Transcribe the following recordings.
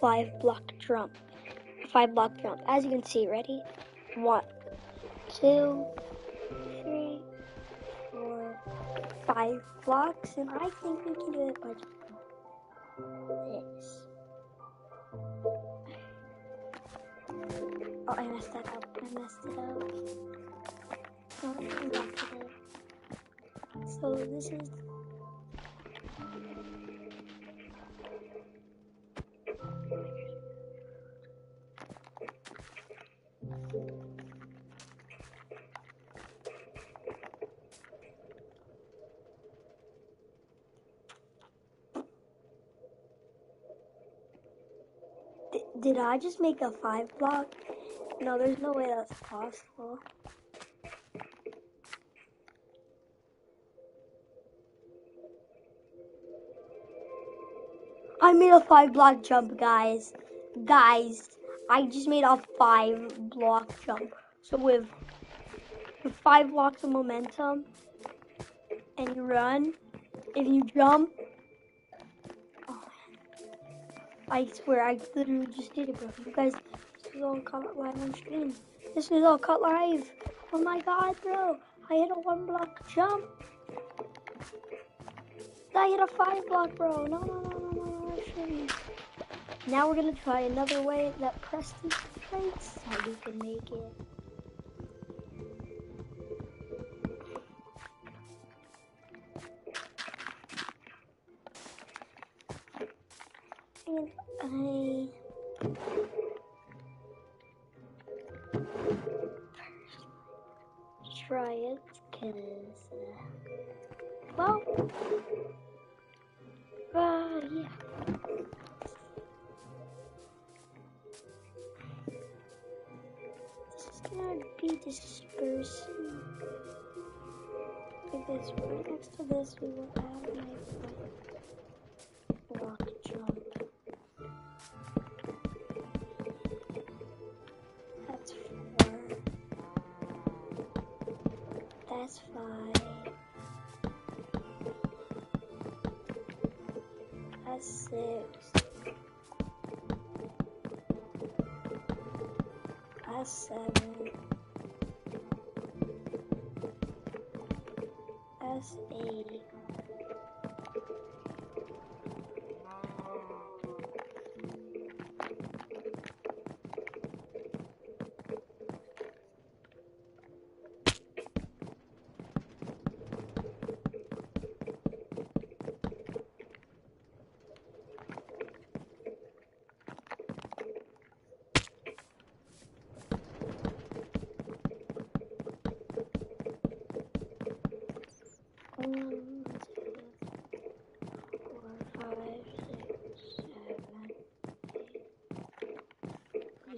5-block jump. 5-block jump. As you can see, ready? 1, 2, 3, 4, 5 blocks, and I think we can do it by just this. Oh, I messed that up. Oh, I'm back to it. So this is. Did I just make a 5-block? No, there's no way that's possible. I made a 5-block jump, guys. I just made a 5-block jump. So with 5 blocks of momentum, and you run, if you jump, oh, I swear, I literally just did it, bro. You guys, this is all caught live on stream. This is all caught live. Oh my god, bro. I hit a 1-block jump. I hit a 5-block, bro. No. Now we're gonna try another way that Preston thinks how we can make it. And I try it because, well, yeah. This is gonna be dispersing. Like this, right next to this, we will add my block jump. That's 4. That's 5. That's 6. That's 7. That's 8.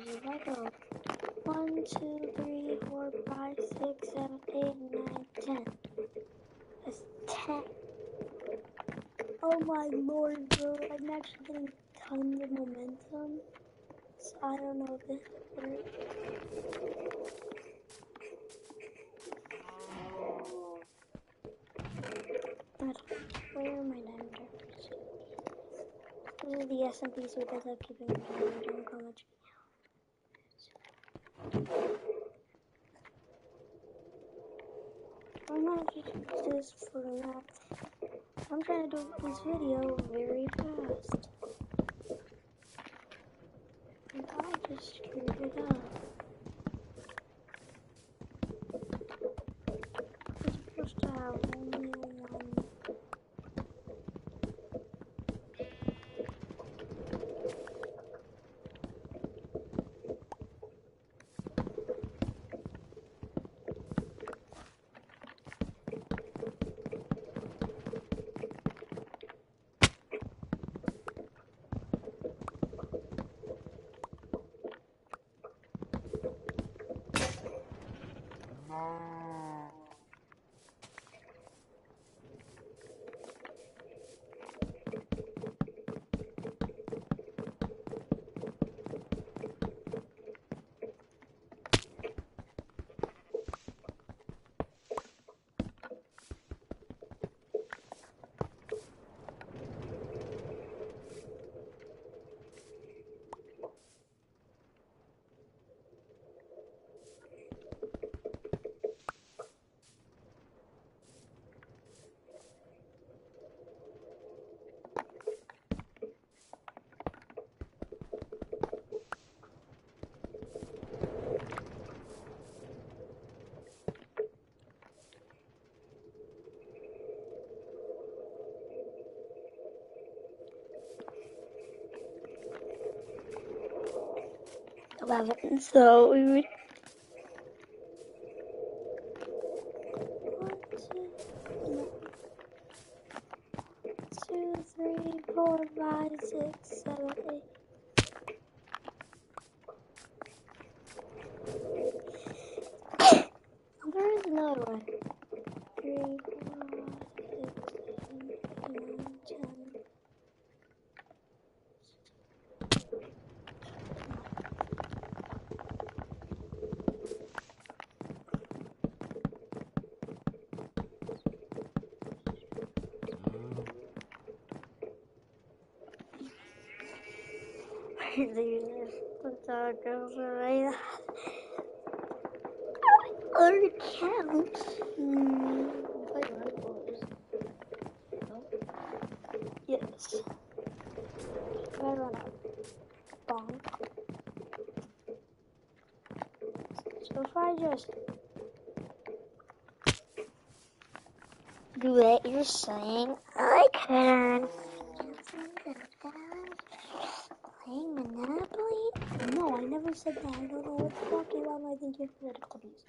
If I go 1, 2, 3, 4, 5, 6, 7, 8, 9, 10. That's 10. Oh my lord, bro. I'm actually getting tons of momentum. So I don't know if this works. Where are my diamond diapers? This is the SMP, so it does have keeping my diamond college. I'm not just use this for that. I'm trying to do this video very fast. And I just screwed it up. I'm supposed to have only one. 11. So we would. 1, 2, 3, 4, 5, 6, 7, 8. There is another one. 3, 4, 5, 6, 7, 8, 9, 10. Other counts. Yes. I run out. Bonk. So if I just do that, you're saying I can. Playing Monopoly? No, I never said that. I don't know what you're talking about. I think you're political abuse.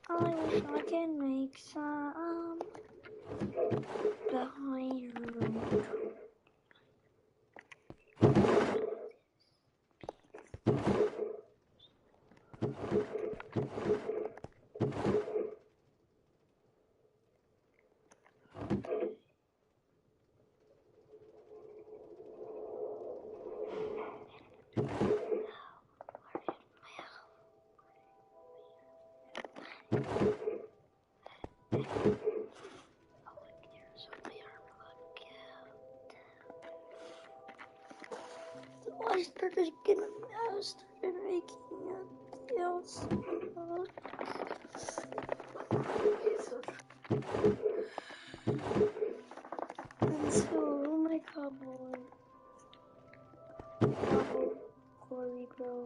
I wish I can make some behind. I started making a else. And so my cowboy glory grow.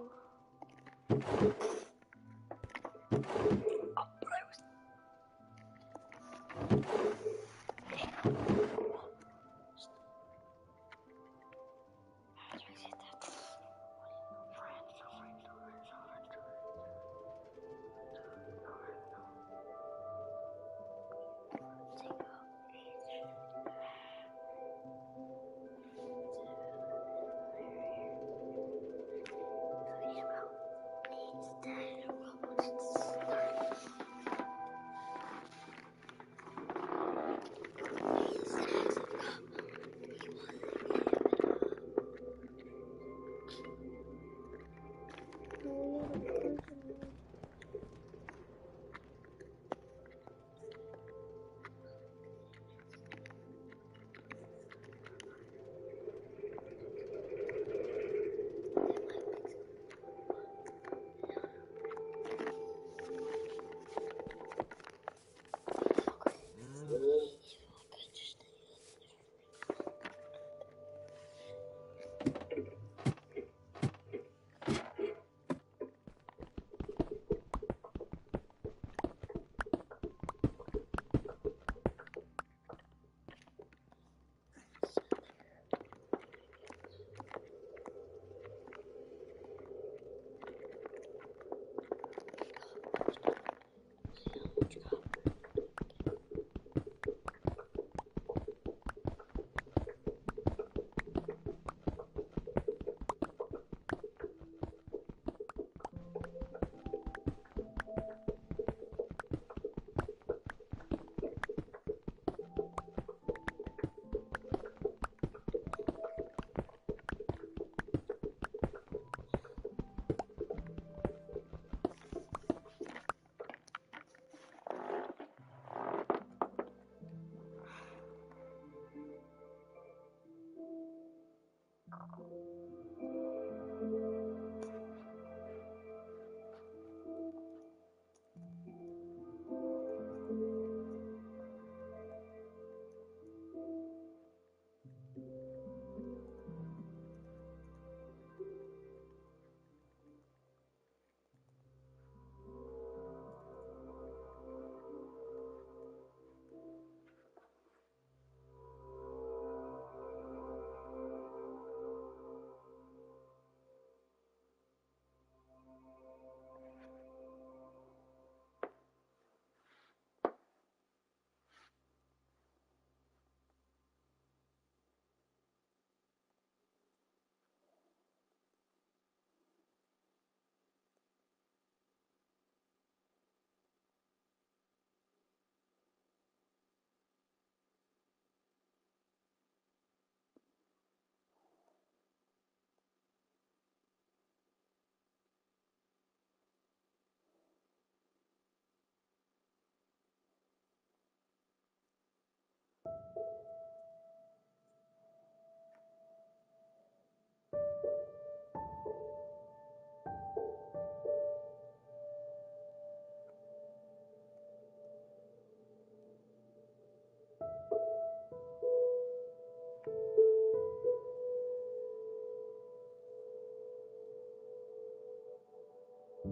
This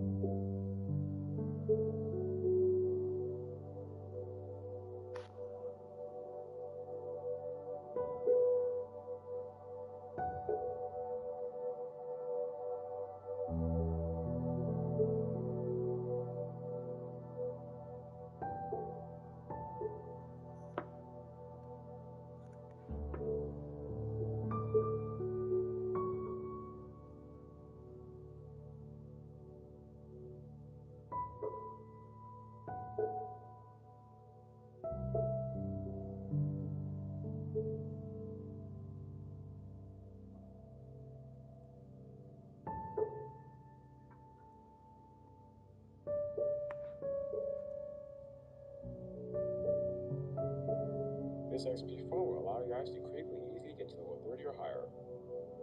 XP phone will allow you guys to quickly and easily get to level 30 or higher.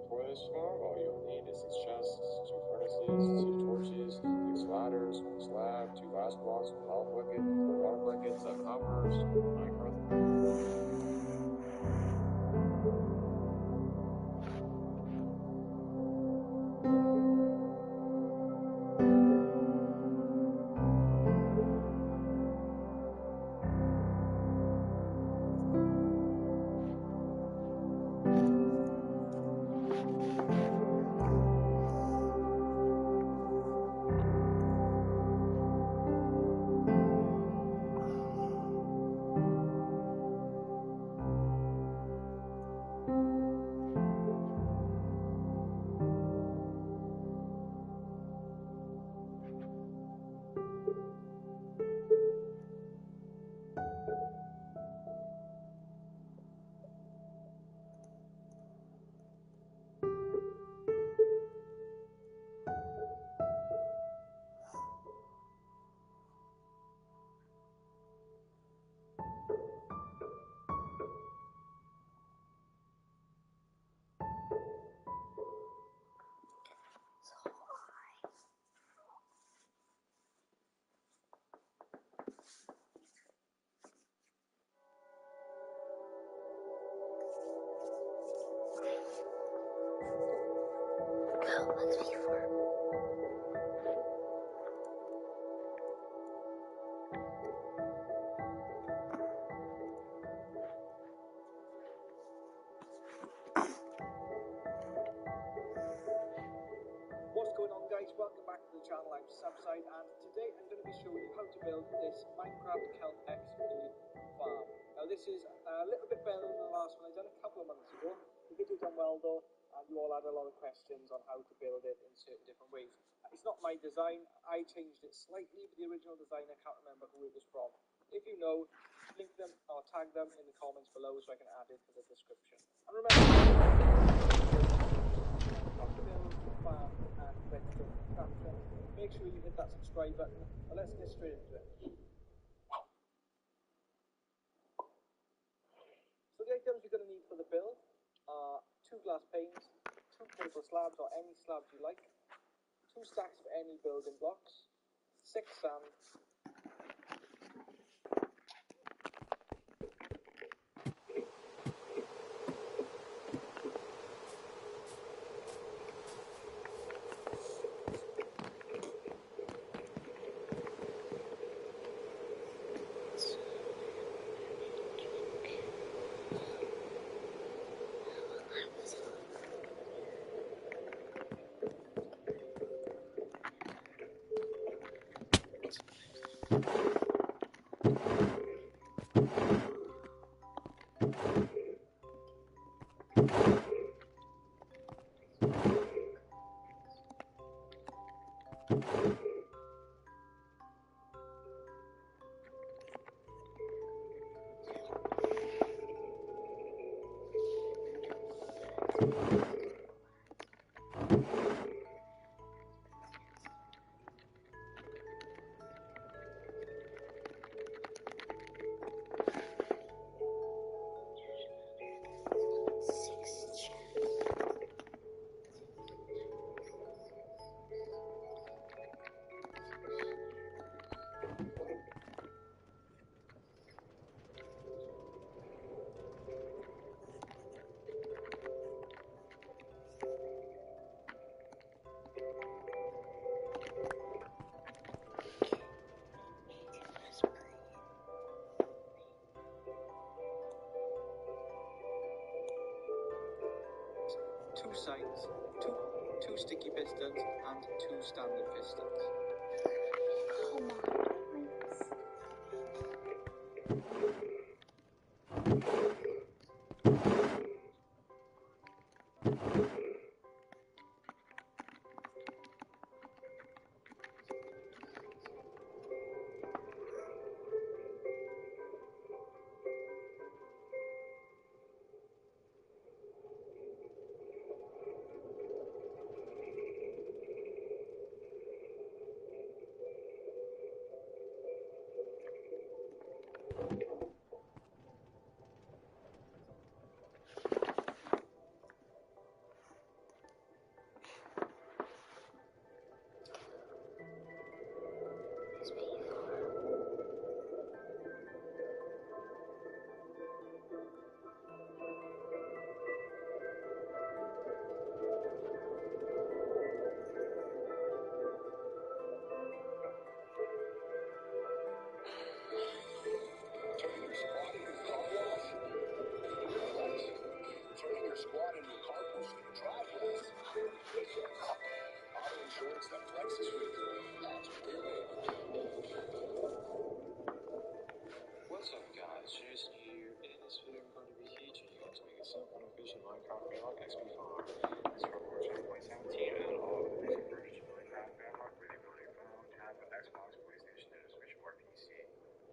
For this phone, all you'll need is 6 chests, 2 furnaces, 2 torches, 6 ladders, 1 slab, 2 glass blocks, 1 lava bucket, 4 water buckets, 7 covers, 9 cartons. Let's be firm. What's going on, guys? Welcome back to the channel. I'm Subside, and today I'm going to be showing you how to build this Minecraft Kelp XP farm. Now this is a little bit better than the last one I done a couple of months ago. The video done well though, and you all had a lot of questions on how to build it in certain different ways. It's not my design, I changed it slightly, but the original design I can't remember who it was from. If you know, link them or tag them in the comments below so I can add it to the description. And remember, make sure you hit that subscribe button, and let's get straight into it. So the items you're going to need for the build are 2 glass panes, 2 paper slabs or any slabs you like, 2 stacks of any building blocks, 6 sand, sticky pistons, and 2 standard pistons. Come on. Turning your squad into a car wash. Drive with us. Auto insurance that flexes with you. That's really. What's up, guys? Jason here. In this video, I'm going to be teaching you how to make a simple and efficient Minecraft Bedrock XP farm. This is for version 1.17 and all of the recent versions of Minecraft Bedrock will be on your phone, tablet, Xbox, PlayStation, and Switch or PC.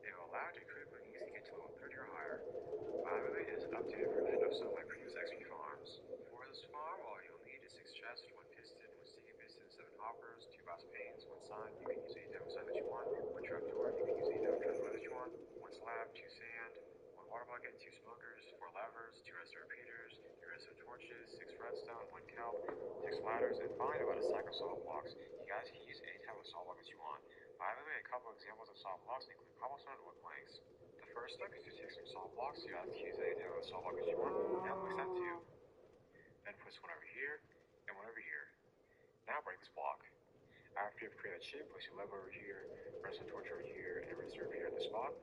They will allow you to quickly and easily get to level 30 or higher. By the way, this is updated version of some of my previous XP farms. For this farm, all you'll need is 6 chests, 1 piston, 1 sticky piston, 7 hoppers, 2 glass panes, 1 sign, you can use any type of sign that you want, 1 trapdoor, you can use any type of trapdoor that you want, 1 slab, 2 sand, 1 water bucket, 2 smokers, 4 levers, 2 redstone repeaters, 3 redstone torches, 6 redstone, 1 kelp, 6 ladders, and finally about a stack of salt blocks. You guys can use any type of salt block that you want. By the way, a couple examples of salt blocks include cobblestone and wood planks. The first step is to take some salt blocks. You have to use any type of salt block that you want. Now place that 2. Then place one over here and one over here. Now break this block. After you've created a shape, place your lever over here, redstone torch over here, and redstone repeater at the spot.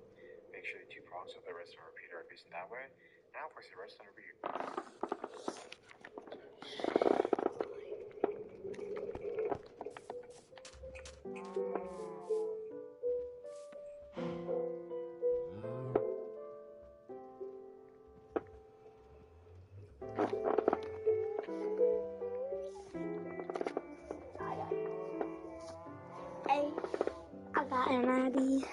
Make sure the 2 prongs of the redstone repeater are facing that way. Now place the redstone over here. Hey, I got an idea.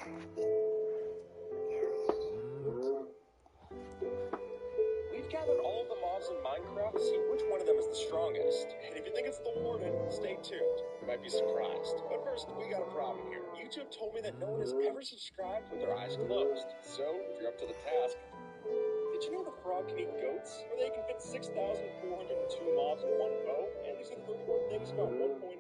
We've gathered all of the mobs in Minecraft to see which one of them is the strongest. And if you think it's the Warden, stay tuned. You might be surprised. But first, we got a problem here. YouTube told me that no one has ever subscribed with their eyes closed. So, if you're up to the task, did you know the frog can eat goats? Or they can fit 6,402 mobs in one bow? And these are 31 things about 1.19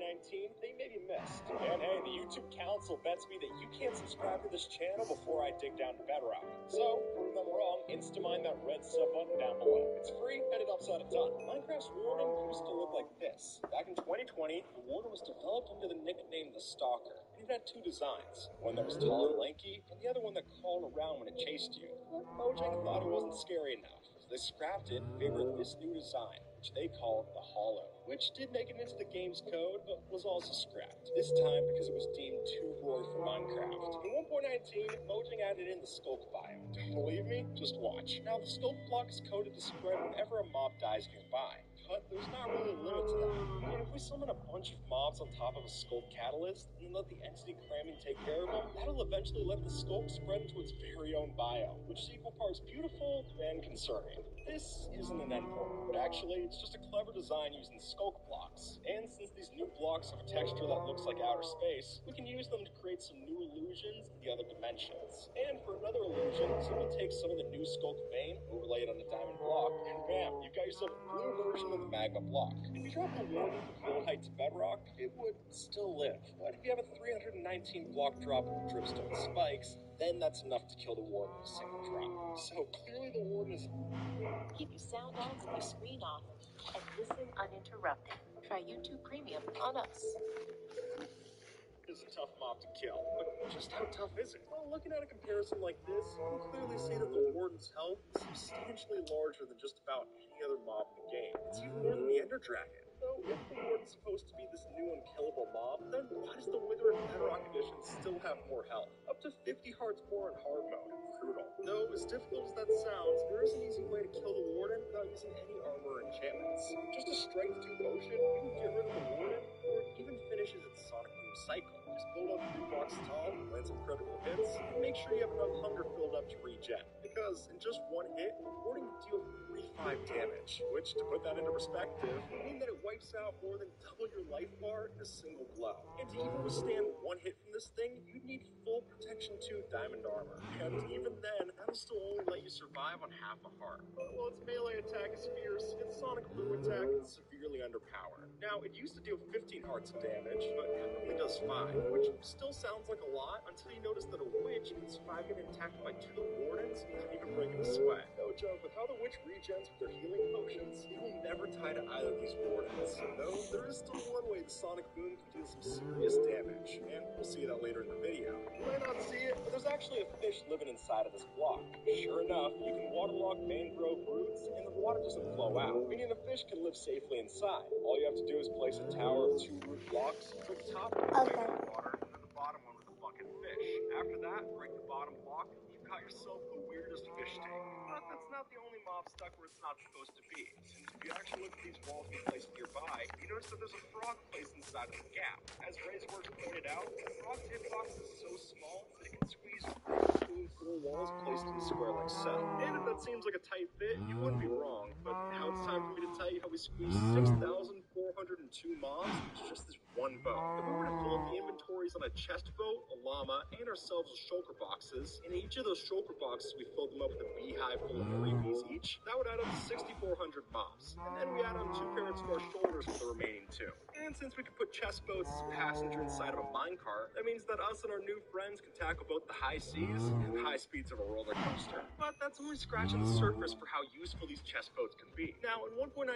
they maybe missed. And hey, the YouTube Council bets me that you can't subscribe to this channel before I dig down to Bedrock. So, prove them wrong, instamind that red sub button down below. It's free and it helps out a ton. Minecraft's Warden used to look like this. Back in 2020, the Warden was developed under the nickname the Stalker. And it had 2 designs. One that was tall and lanky, and the other one that crawled around when it chased you. But Mojang thought it wasn't scary enough, so they scrapped it in favor of this new design, which they called the Hollow, which did make it into the game's code, but was also scrapped. This time because it was deemed too gory for Minecraft. In 1.19, Mojang added in the Skulk biome. Don't believe me? Just watch. Now, the Skulk block is coded to spread whenever a mob dies nearby. But there's not really a limit to that. And if we summon a bunch of mobs on top of a Skulk catalyst, and then let the entity cramming take care of them, that'll eventually let the Skulk spread into its very own biome, which is equal parts beautiful and concerning. This isn't an endpoint, but actually, it's just a clever design using Skulk blocks. And since these new blocks have a texture that looks like outer space, we can use them to create some new illusions in the other dimensions. And for another illusion, simply take some of the new Skulk vein, overlay it on a diamond block, and bam, you've got yourself a blue version of the magma block. If you drop the Warden from build height to bedrock, it would still live. But if you have a 319 block drop with dripstone spikes, then that's enough to kill the Warden with a single drop. So clearly the Warden is... Keep your sound on and your screen off, and listen uninterrupted. Try YouTube Premium on us. It's a tough mob to kill, but just how tough is it? Well, looking at a comparison like this, you can clearly see that the Warden's health is substantially larger than just about any other mob in the game. It's even more than the Ender Dragon. So, if the warden's supposed to be this new unkillable mob, then why does the Wither in Bedrock Edition still have more health? Up to 50 hearts more in hard mode. Brutal. Though, as difficult as that sounds, there is an easy way to kill the warden without using any armor or enchantments. Just a strength 2 potion, you can get rid of the warden, or it even finishes its Sonic Boom cycle. Just build up 3 blocks tall, land some critical hits, and make sure you have enough hunger filled up to regen. Because in just one hit, the warden can deal 45 damage, which, to put that into perspective, would mean that it wipes out more than double your life bar in a single blow. And to even withstand one hit from this thing, you'd need full Protection 2 diamond armor. And even then, that'll still only let you survive on half a heart. While its melee attack is fierce, its Sonic Boom attack is severely underpowered. Now, it used to deal 15 hearts of damage, but now it only does 5, which still sounds like a lot until you notice that a witch can survive getting attacked by 2 wardens without even breaking a sweat. No joke, with how the witch regens with their healing potions, it will never tie to either of these wardens. Though, there is still one way the Sonic Boom can deal some serious damage, and we'll see that later in the video. You might not see it, but there's actually a fish living inside of this block. Sure enough, you can waterlock mangrove roots, and the water doesn't flow out, meaning the fish can live safely inside. All you have to do is place a tower of 2 root blocks, so the top one with the water, and then the bottom one with the bucket fish. After that, break the bottom block, and you've got yourself the weirdest fish tank. But that's not the only mob stuck where it's not supposed to be. Since if you actually look at these walls we placed nearby, you notice that there's a frog placed inside of the gap. As Razeworks pointed out, the frog's hitbox is so small that it can squeeze between 4 walls placed in a square like so. And if that seems like a tight fit, you wouldn't be wrong. But now it's time for me to tell you how we squeezed 6,402 mobs into just this one boat. If we were to fill up the inventories on a chest boat, a llama, and ourselves with shulker boxes, in each of those shulker boxes we filled them up with a beehive full of freebies each, that would add up to 6,400 mobs. And then we add on 2 parents to our shoulders for the remaining 2. And since we can put chest boats as a passenger inside of a minecart, that means that us and our new friends can tackle both the high seas and high speeds of a roller coaster. But that's only scratching the surface for how useful these chest boats can be. Now, in 1.19,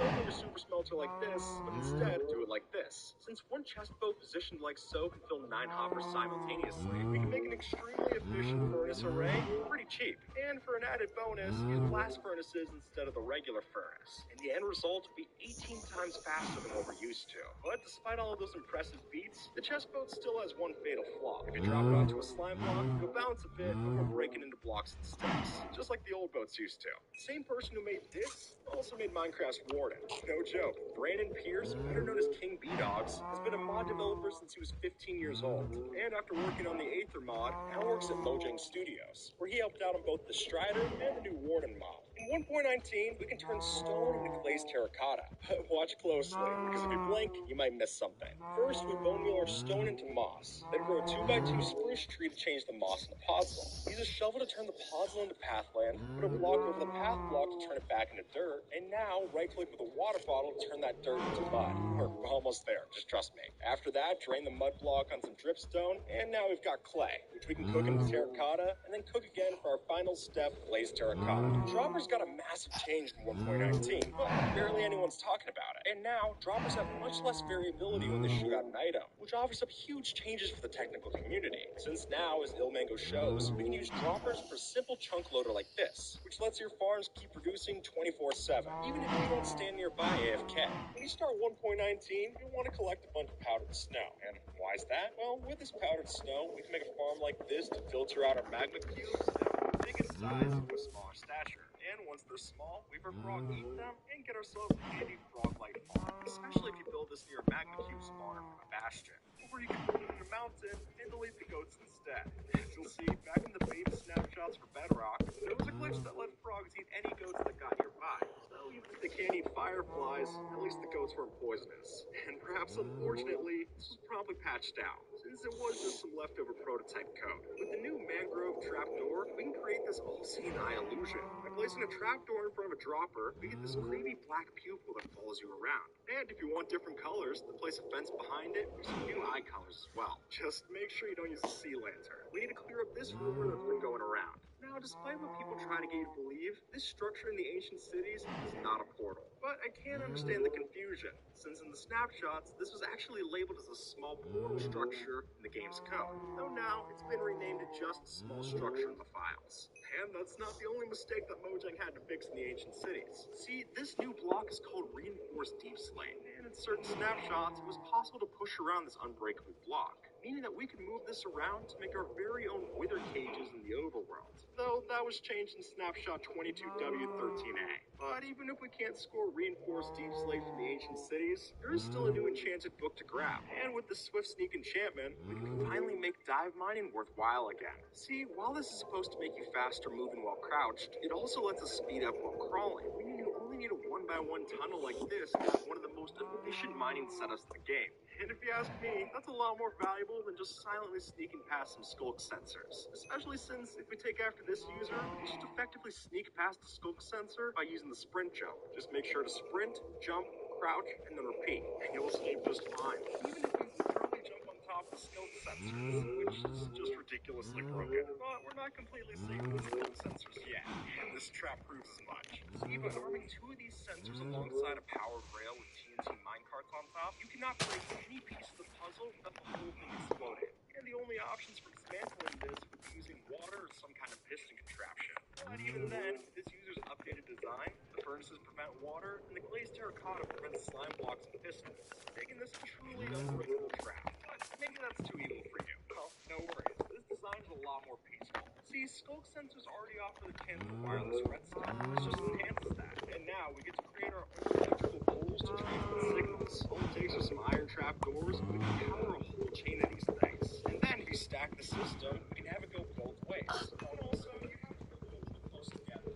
don't do a super smelter like this, but instead do it like this. Since one chest boat positioned like so can fill 9 hoppers simultaneously, we can make an extremely efficient furnace array pretty cheap. And for an added bonus, use blast furnaces instead of the regular furnace. And the end result will be 18 times faster than what we're used to. But despite all of those impressive feats, the chest boat still has one fatal flaw. If you drop it onto a slime block, it'll bounce a bit before breaking into blocks and sticks, just like the old boats used to. The same person who made this also made Minecraft's Warden. No joke. Brandon Pierce, better known as King B-Dogs, has been a mod developer since he was 15 years old. And after working on the Aether mod, now works at Mojang Studios, where he helped out on both the Strider and the new Warden mod. In 1.19, we can turn stone into glazed terracotta. But watch closely, because if you blink, you might miss something. First, we bone meal our stone into moss, then grow a 2x2 spruce tree to change the moss into podzol. Use a shovel to turn the podzol into pathland, put a block over the path block to turn it back into dirt, and now right-click with a water bottle to turn that dirt into mud. We're almost there, just trust me. After that, drain the mud block on some dripstone, and now we've got clay, which we can cook into terracotta, and then cook again for our final step, glazed terracotta. Droppers got a massive change in 1.19, but barely anyone's talking about it. And now, droppers have much less variability when they shoot out an item, which offers up huge changes for the technical community. Since now, as Ilmango shows, we can use droppers for a simple chunk loader like this, which lets your farms keep producing 24/7, even if you don't stand nearby AFK. When you start 1.19, you'll want to collect a bunch of powdered snow. And why is that? Well, with this powdered snow, we can make a farm like this to filter out our magma cubes that are from the biggest size to a smaller stature. And once they're small, we have our frog eat them and get ourselves a handy frog light farm. Especially if you build this near a magma cube spawner from a bastion. Or you can build it in a mountain and delete the goats instead. As you'll see, back in the beta snapshots for Bedrock, there was a glitch that let frogs eat any goats that got nearby. So even if they can't eat fireflies, at least the goats weren't poisonous. And perhaps unfortunately, this was probably patched out, since it was just some leftover prototype code. With the new mangrove trapdoor, we can create this all-seeing eye illusion. By placing a trapdoor in front of a dropper, we get this creepy black pupil that follows you around. And if you want different colors, then place a fence behind it with some new eye colors as well. Just make sure you don't use a sea lantern. We need to clear up this rumor that's been going around. Now, despite what people try to get you to believe, this structure in the ancient cities is not a portal. But I can understand the confusion, since in the snapshots, this was actually labeled as a small portal structure in the game's code, though now it's been renamed to just a small structure in the files. And that's not the only mistake that Mojang had to fix in the ancient cities. See, this new block is called Reinforced Deep Slate, and in certain snapshots, it was possible to push around this unbreakable block, meaning that we could move this around to make our very own wither cages in the overworld. Though that was changed in snapshot 22W13A. But even if we can't score Reinforced Deep Slate from the ancient cities, there is still a new enchanted book to grab. And with the Swift Sneak enchantment, we can finally make dive mining worthwhile again. See, while this is supposed to make you faster moving while crouched, it also lets us speed up while crawling. Meaning you only need a 1x1 tunnel like this to have one of the most efficient mining setups in the game. And if you ask me, that's a lot more valuable than just silently sneaking past some skulk sensors. Especially since if we take after this user, we can just effectively sneak past the skulk sensor by using the sprint jump. Just make sure to sprint, jump, crouch, and then repeat, and you'll escape just fine. Even if you literally jump on top of the skulk sensors, which is just ridiculously broken. But we're not completely safe with skulk sensors yet, and this trap proves as much. See, by arming two of these sensors alongside a powered rail with TNT minecarts on top, you cannot break any piece of the puzzle without the whole thing exploding. And the only options for dismantling this would be using water or some kind of piston contraption. But even then, with this user's updated design, the furnaces prevent water, and the glazed terracotta prevents slime blocks and pistons, making this a truly unbreakable trap. But maybe that's too evil for you. Well, no worries. This design is a lot more peaceful. See, skulk sensors already offer the chance for wireless redstone. This just enhances that. And now we get to create our own electrical poles to transmit signals. All it takes are some iron trap doors, and we can power a whole chain of these things. And then if you stack the system, we can have it go both ways. And also, you have to build it really close together.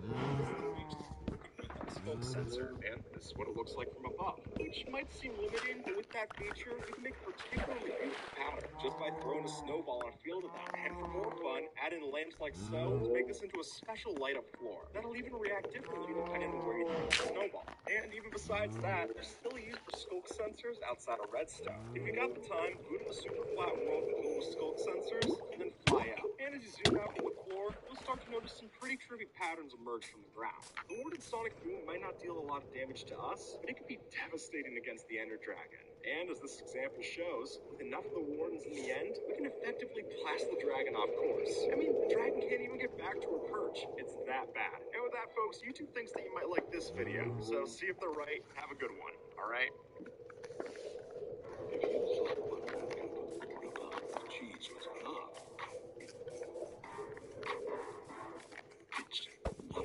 Skulk sensor, and this is what it looks like from above. Which might seem limiting, but with that feature, we can make a particularly beautiful pattern just by throwing a snowball on a field of them. And for more fun, add in lamps like so to make this into a special light-up floor. That'll even react differently depending on where you throw the snowball. And even besides that, there's still a use for skulk sensors outside of redstone. If you got the time, boot up a super flat world filled with skulk sensors, and then fly out. And as you zoom out from the floor, you'll start to notice some pretty trippy patterns emerge from the ground. The warded sonic boom might not deal a lot of damage to us, but it can be devastating against the Ender Dragon. And as this example shows, with enough of the wardens in the end, we can effectively blast the dragon off course. I mean, the dragon can't even get back to her perch. It's that bad. And with that, folks, YouTube thinks that you might like this video. So see if they're right. Have a good one. All right? Cheese was enough. It's not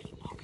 enough.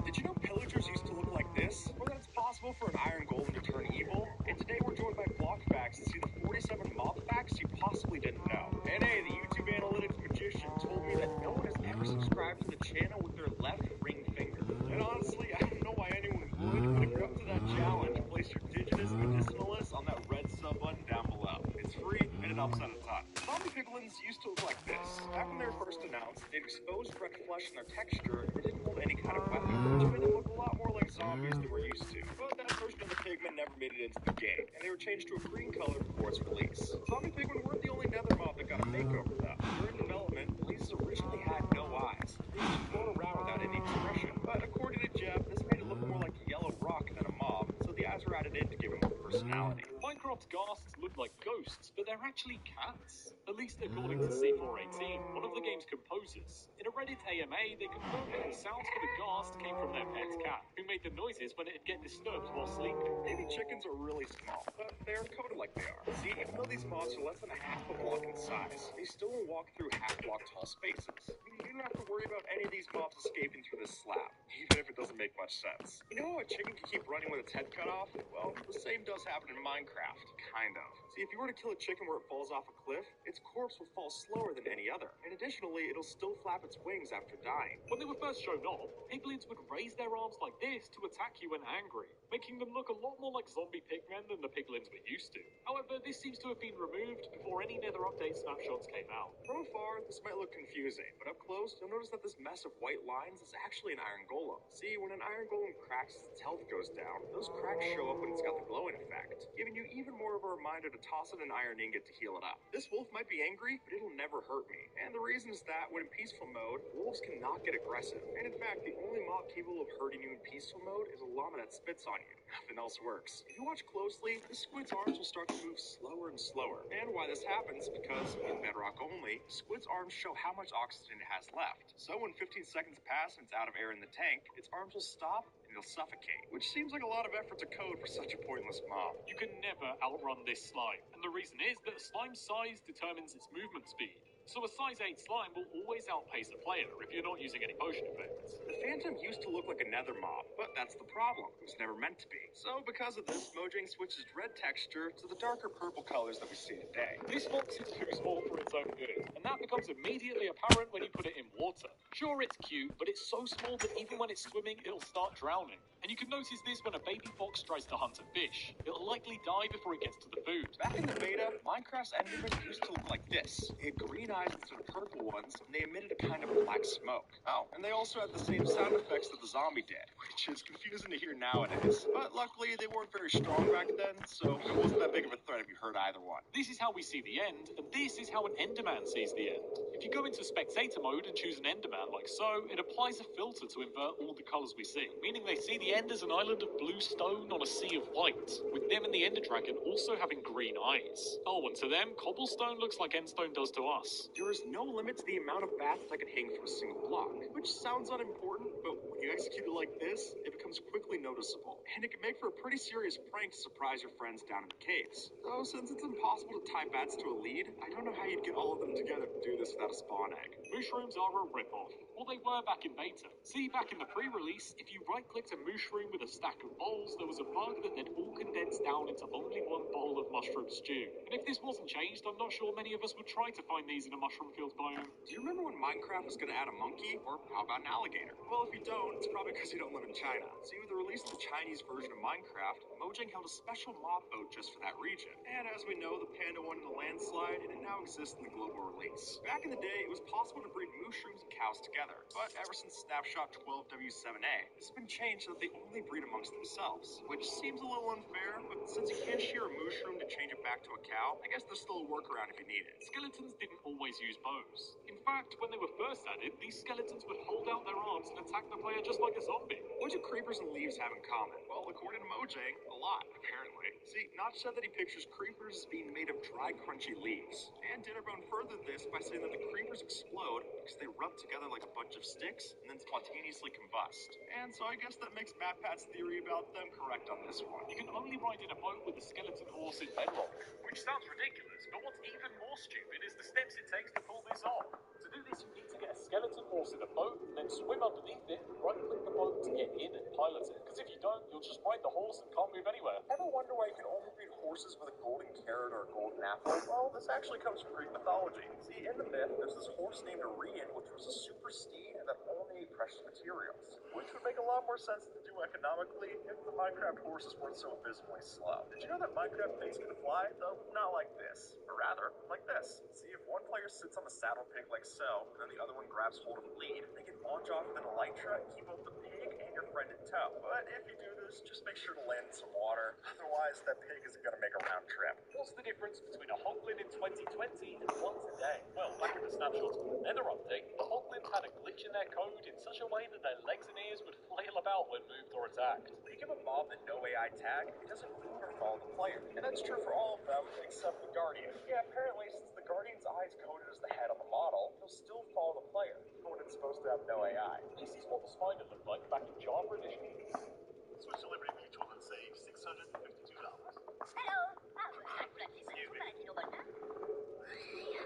Did you know pillagers used to look like this? Or that it's possible for an iron golem to turn evil? And today we're joined by Block Facts to see the 47 mob facts you possibly didn't know. And hey, the YouTube analytics magician told me that no one has ever subscribed to the channel with their left ring finger. And honestly, I don't know why anyone would, but if you're up to that challenge, place your Digitus Medicinalist on that red sub button down below. It's free and it helps out a ton. Zombie piglins used to look like this. Back when they were first announced, they'd exposed red flesh in their texture and they didn't hold any kind of weapon, which made them look a lot more like zombies than we're used to. But that version of the pigment never made it into the game, and they were changed to a green color before its release. Zombie pigmen weren't the only nether mob that got a makeover though. During development, Blazes originally had no eyes. They just float around without any expression. But according to Jeff, this made it look more like a yellow rock than a mob, so the eyes were added in to give them more personality. Minecraft ghasts look like ghosts, but they're actually cats. At least according to C418, one of the game's composers. In a Reddit AMA, they confirmed that the sounds for the ghast came from their pet's cat, who made the noises when it'd get disturbed while sleeping. Baby chickens are really small, but they're coded like they are. See, even though these mobs are less than a half a block in size, they still will walk through half-block tall spaces. You don't have to worry about any of these mobs escaping through this slab, even if it doesn't make much sense. You know how a chicken can keep running with its head cut off? Well, the same does happen in Minecraft. Kind of. See, if you were to kill a chicken where it falls off a cliff, its corpse will fall slower than any other. And additionally, it'll still flap its wings after dying. When they were first shown off, piglins would raise their arms like this to attack you when angry, making them look a lot more like zombie pigmen than the piglins we're used to. However, this seems to have been removed before any nether update snapshots came out. From afar, this might look confusing, but up close, you'll notice that this mess of white lines is actually an iron golem. See, when an iron golem cracks as its health goes down, those cracks show up when it's got the glowing effect, giving you even more of a reminder to toss in an iron ingot to heal it up. This wolf might be be angry, but it'll never hurt me. And the reason is that when in peaceful mode, wolves cannot get aggressive. And in fact, the only mob capable of hurting you in peaceful mode is a llama that spits on you. Nothing else works. If you watch closely, the squid's arms will start to move slower and slower. And why this happens, because in Bedrock only, squid's arms show how much oxygen it has left. So when 15 seconds pass and it's out of air in the tank, its arms will stop and it'll suffocate, which seems like a lot of effort to code for such a pointless mob. You can never outrun this slime, and the reason is that a slime's size determines its movement speed. So a size 8 slime will always outpace a player if you're not using any potion effects. The Phantom used to look like a nether mob, but that's the problem. It was never meant to be. So because of this, Mojang switches red texture to the darker purple colors that we see today. This fox is too small for its own good, and that becomes immediately apparent when you put it in water. Sure, it's cute, but it's so small that even when it's swimming, it'll start drowning. And you can notice this when a baby fox tries to hunt a fish. It'll likely die before it gets to the food. Back in the beta, Minecraft's Endermen used to look like this. They had green eyes instead of purple ones, and they emitted a kind of black smoke. Oh, and they also had the same sound effects that the zombie did, which is confusing to hear nowadays. But luckily, they weren't very strong back then, so it wasn't that big of a threat if you heard either one. This is how we see the end, and this is how an Enderman sees the end. If you go into spectator mode and choose an Enderman like so, it applies a filter to invert all the colors we see, meaning they see the end as an island of blue stone on a sea of white, with them and the Ender Dragon also having green eyes. Oh, and to them, cobblestone looks like endstone does to us. There is no limit to the amount of bats that can hang from a single block, which sounds unimportant, but when you execute it like this, it becomes quickly noticeable, and it can make for a pretty serious prank to surprise your friends down in the caves. Though, since it's impossible to tie bats to a lead, I don't know how you'd get all of them together to do this without a spawn egg. Mushrooms are a ripoff. Well, they were back in beta. See, back in the pre-release, if you right-clicked a mushroom with a stack of bowls, there was a bug that they'd all condense down into only one bowl of mushroom stew. And if this wasn't changed, I'm not sure many of us would try to find these in a mushroom field biome. Do you remember when Minecraft was going to add a monkey? Or how about an alligator? Well, if you don't, it's probably because you don't live in China. See, with the release of the Chinese version of Minecraft, Mojang held a special mob vote just for that region. And as we know, the panda won in a landslide, and it now exists in the global release. Back in the day, it was possible to breed mushrooms and cows together. But ever since Snapshot 12W7A, this has been changed so that they only breed amongst themselves, which seems a little unfair, but since you can't shear a mushroom to change it back to a cow, I guess there's still a workaround if you need it. Skeletons didn't always use bows. In fact, when they were first added, these skeletons would hold out their arms and attack the player just like a zombie. What do creepers and leaves have in common? Well, according to Mojang, a lot, apparently. See, Notch said that he pictures creepers as being made of dry, crunchy leaves, and Dinnerbone furthered this by saying that the creepers explode because they rub together like a bunch of sticks and then spontaneously combust. And so I guess that makes MatPat's theory about them correct on this one. You can only ride in a boat with a skeleton horse in Bedrock, which sounds ridiculous, but what's even more stupid is the steps it takes to pull this off. To do this, you need to get a skeleton horse in a boat, then swim underneath it, right-click the boat to get in and pilot it. Because if you don't, you'll just ride the horse and can't move anywhere. Ever wonder why you can only breed horses with a golden carrot or a golden apple? Well, this actually comes from Greek mythology. See, in the myth, there's this horse named Arion, which was a super steed that only ate precious materials, which would make a lot more sense to do economically if the Minecraft horses weren't so abysmally slow. Did you know that Minecraft pigs can fly? Though not like this, but rather like this. See, if one player sits on the saddle pig like so, and then the other one grabs hold of the lead, they can launch off with an elytra and keep both the pig and your friend in tow. But if you do this, just make sure to land in some water. Otherwise, that pig isn't going to make a round trip. What's the difference between a Hoglin in 2020 and one today? Well, back in the Snapshot of the Nether update, the Hoglins had a glitch in their code in such a way that their legs and ears would flail about when moved or attacked. When you give a mob the no AI tag, it doesn't move or follow the player. And that's true for all of them, except the Guardian. Yeah, apparently, since the Guardian's eyes coded as the head on the model, he'll still follow the player, even when it's supposed to have no AI. This is what the spider looked like back in Java Edition. Switch to Liberty Mutual and save $652. Hello.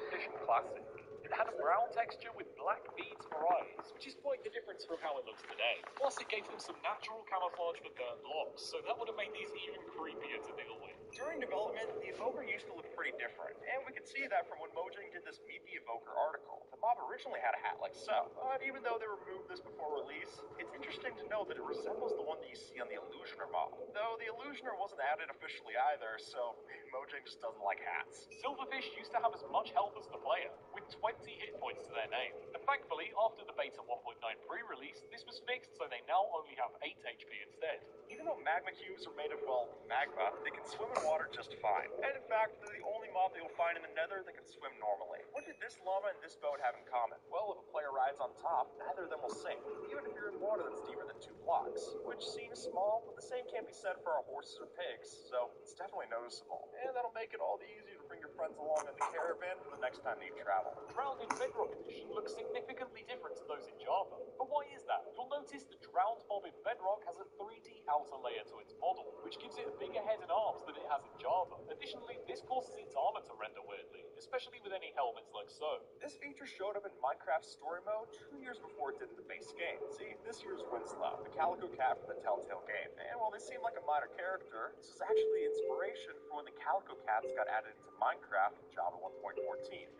Edition Classic. It had a brown texture with black beads for eyes, which is quite the difference from how it looks today. Plus, it gave them some natural camouflage for burnt locks, so that would have made these even creepier to deal with. During development, the Evoker used to look pretty different, and we could see that from when Mojang did this Meet the Evoker article. The mob originally had a hat like so, but even though they removed this before release, it's interesting to know that it resembles the one that you see on the Illusioner mob. Though the Illusioner wasn't added officially either, so Mojang just doesn't like hats. Silverfish used to have as much health as the player, with 20 20 hit points to their name. And thankfully, after the beta 1.9 pre-release, this was fixed so they now only have 8 HP instead. Even though magma cubes are made of, well, magma, they can swim in water just fine. And in fact, they're the only mob that you'll find in the nether that can swim normally. What did this llama and this boat have in common? Well, if a player rides on top, neither of them will sink, even if you're in water that's deeper than 2 blocks. Which seems small, but the same can't be said for our horses or pigs, so it's definitely noticeable. And that'll make it all the easier to bring your friends along in the caravan for the next time that you travel. Drowned in Bedrock Edition looks significantly different to those in Java. But why is that? You'll notice the drowned mob in Bedrock has a 3D outer layer to its model, which gives it a bigger head and arms than it has in Java. Additionally, this causes its armor to render weirdly, especially with any helmets like so. This feature showed up in Minecraft Story Mode 2 years before it did in the base game. See, this year's Winslow, the calico cat from the Telltale game. And while they seem like a minor character, this is actually inspiration for when the calico cats got added into Minecraft in Java 1.14.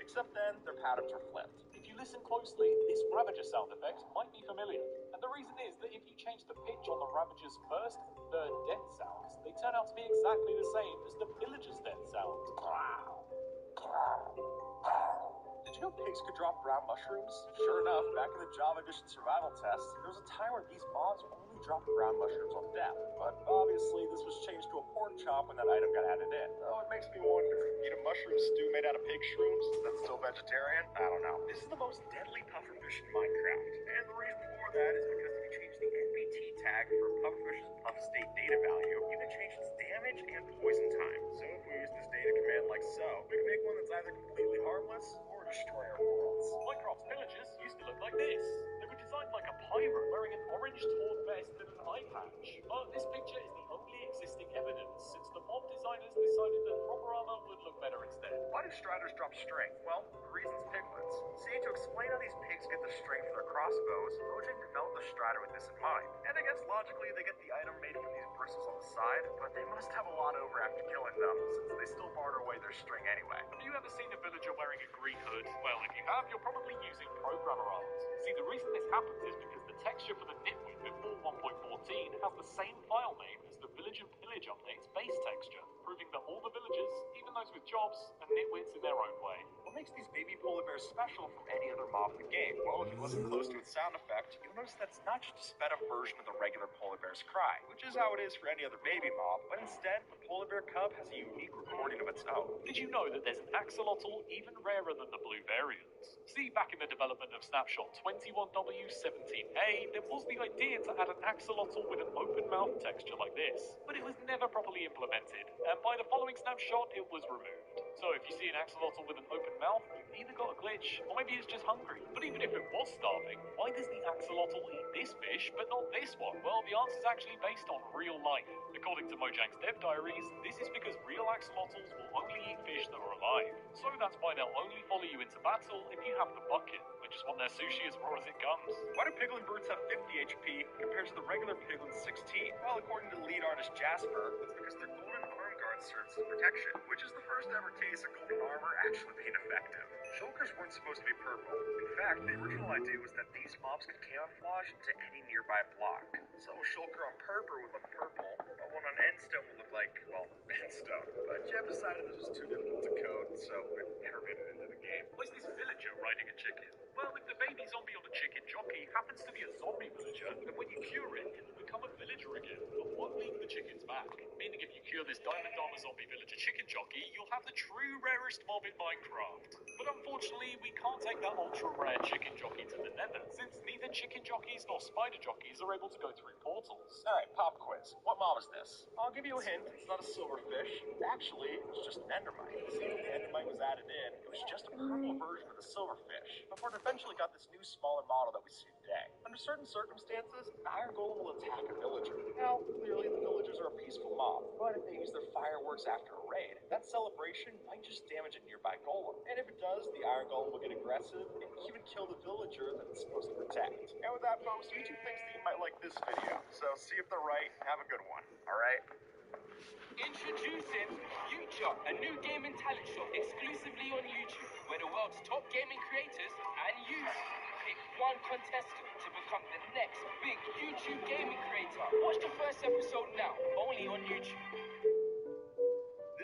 Except then, their patterns were flipped. If you listen closely, this Ravager sound effect might be familiar. And the reason is that if you change the pitch on the Ravager's first and third death sounds, they turn out to be exactly the same as the Pillager's death sound. Did you know pigs could drop brown mushrooms? Sure enough, back in the Java Edition survival test, there was a time where these mobs only dropped brown mushrooms on death. But obviously, this was changed to a pork chop when that item got added in. So it makes me wonder, eat a mushroom stew made out of pig shrooms? Is that still vegetarian? I don't know. This is the most deadly pufferfish in Minecraft. And the reason for that is because if you change the NBT tag for pufferfish's puff state data value, you can change its damage and poison time. So if we use this data command like so, we can make one that's either completely harmless or destroy our worlds. Minecraft's villagers used to look like this. They were designed like a pirate wearing an orange torn vest and an eye patch. But this picture is the only existing evidence since the mob designers decided that proper armor would look better instead. Why do striders drop strength? Well, the reason's piglets. See, to explain how these pigs get the strength for their crossbows, Mojang developed the strider with this in mind. And I guess logically they get the item made from these bristles on the side, but they must have a lot over after killing them, since they still barter away their string anyway. Have you ever seen a villager wearing a green hood? Well, if you have, you're probably using programmer art. See, the reason this happens is because the texture for the nitwit before 1.14 has the same file name as the Village and Pillage update's base texture, proving that all the villagers, even those with jobs, are nitwits in their own way. What makes these baby polar bears special from any other mob in the game? Well, if you listen close to its sound effect, you'll notice that's not just a sped up version of the regular polar bear's cry, which is how it is for any other baby mob, but instead, the polar bear cub has a unique recording of its own. Did you know that there's an axolotl even rarer than the blue variant? See, back in the development of Snapshot 21W17A, there was the idea to add an axolotl with an open mouth texture like this, but it was never properly implemented, and by the following snapshot, it was removed. So if you see an axolotl with an open mouth, you've either got a glitch, or maybe it's just hungry. But even if it was starving, why does the axolotl eat this fish, but not this one? Well, the answer is actually based on real life. According to Mojang's dev diaries, this is because real axolotls will only eat fish that are alive. So that's why they'll only follow you into battle if you have the bucket. They just want their sushi as raw as it comes. Why do piglin brutes have 50 HP compared to the regular piglin's 16? Well, according to the lead artist Jasper, it's because their golden arm guard serves as protection, which is the first ever case of golden armor actually being effective. Shulkers weren't supposed to be purple. In fact, the original idea was that these mobs could camouflage into any nearby block. So a shulker on purple would look purple, but one on endstone would look like, well, endstone. But Jeff decided this was too difficult to code, so it never made it into the game. Where's this villager riding a chicken? Well, if the baby zombie on the chicken jockey happens to be a zombie villager, then when you cure it, it will become a villager again, but won't leave the chickens back. Meaning if you cure this Diamond Armor zombie villager chicken jockey, you'll have the true rarest mob in Minecraft. But unfortunately, we can't take that ultra rare chicken jockey to the nether, since neither chicken jockeys nor spider jockeys are able to go through portals. Alright, pop quiz. What mob is this? I'll give you a hint. It's not a silverfish. Actually, it's just an endermite. See, when the endermite was added in, it was just a purple version of the silverfish, before it eventually got this new smaller model that we see today. Under certain circumstances, an iron golem will attack a villager. Now, clearly the villagers are a peaceful mob, but if they use their fireworks after a raid, that celebration might just damage a nearby golem. And if it does, the iron golem will get aggressive and even kill the villager that it's supposed to protect. And with that, folks, YouTube thinks that you might like this video, so see if they're right. Have a good one. Alright? Introducing Future, a new gaming talent show exclusively on YouTube, where the world's top gaming creators and youth pick one contestant to become the next big YouTube gaming creator. Watch the first episode now, only on YouTube.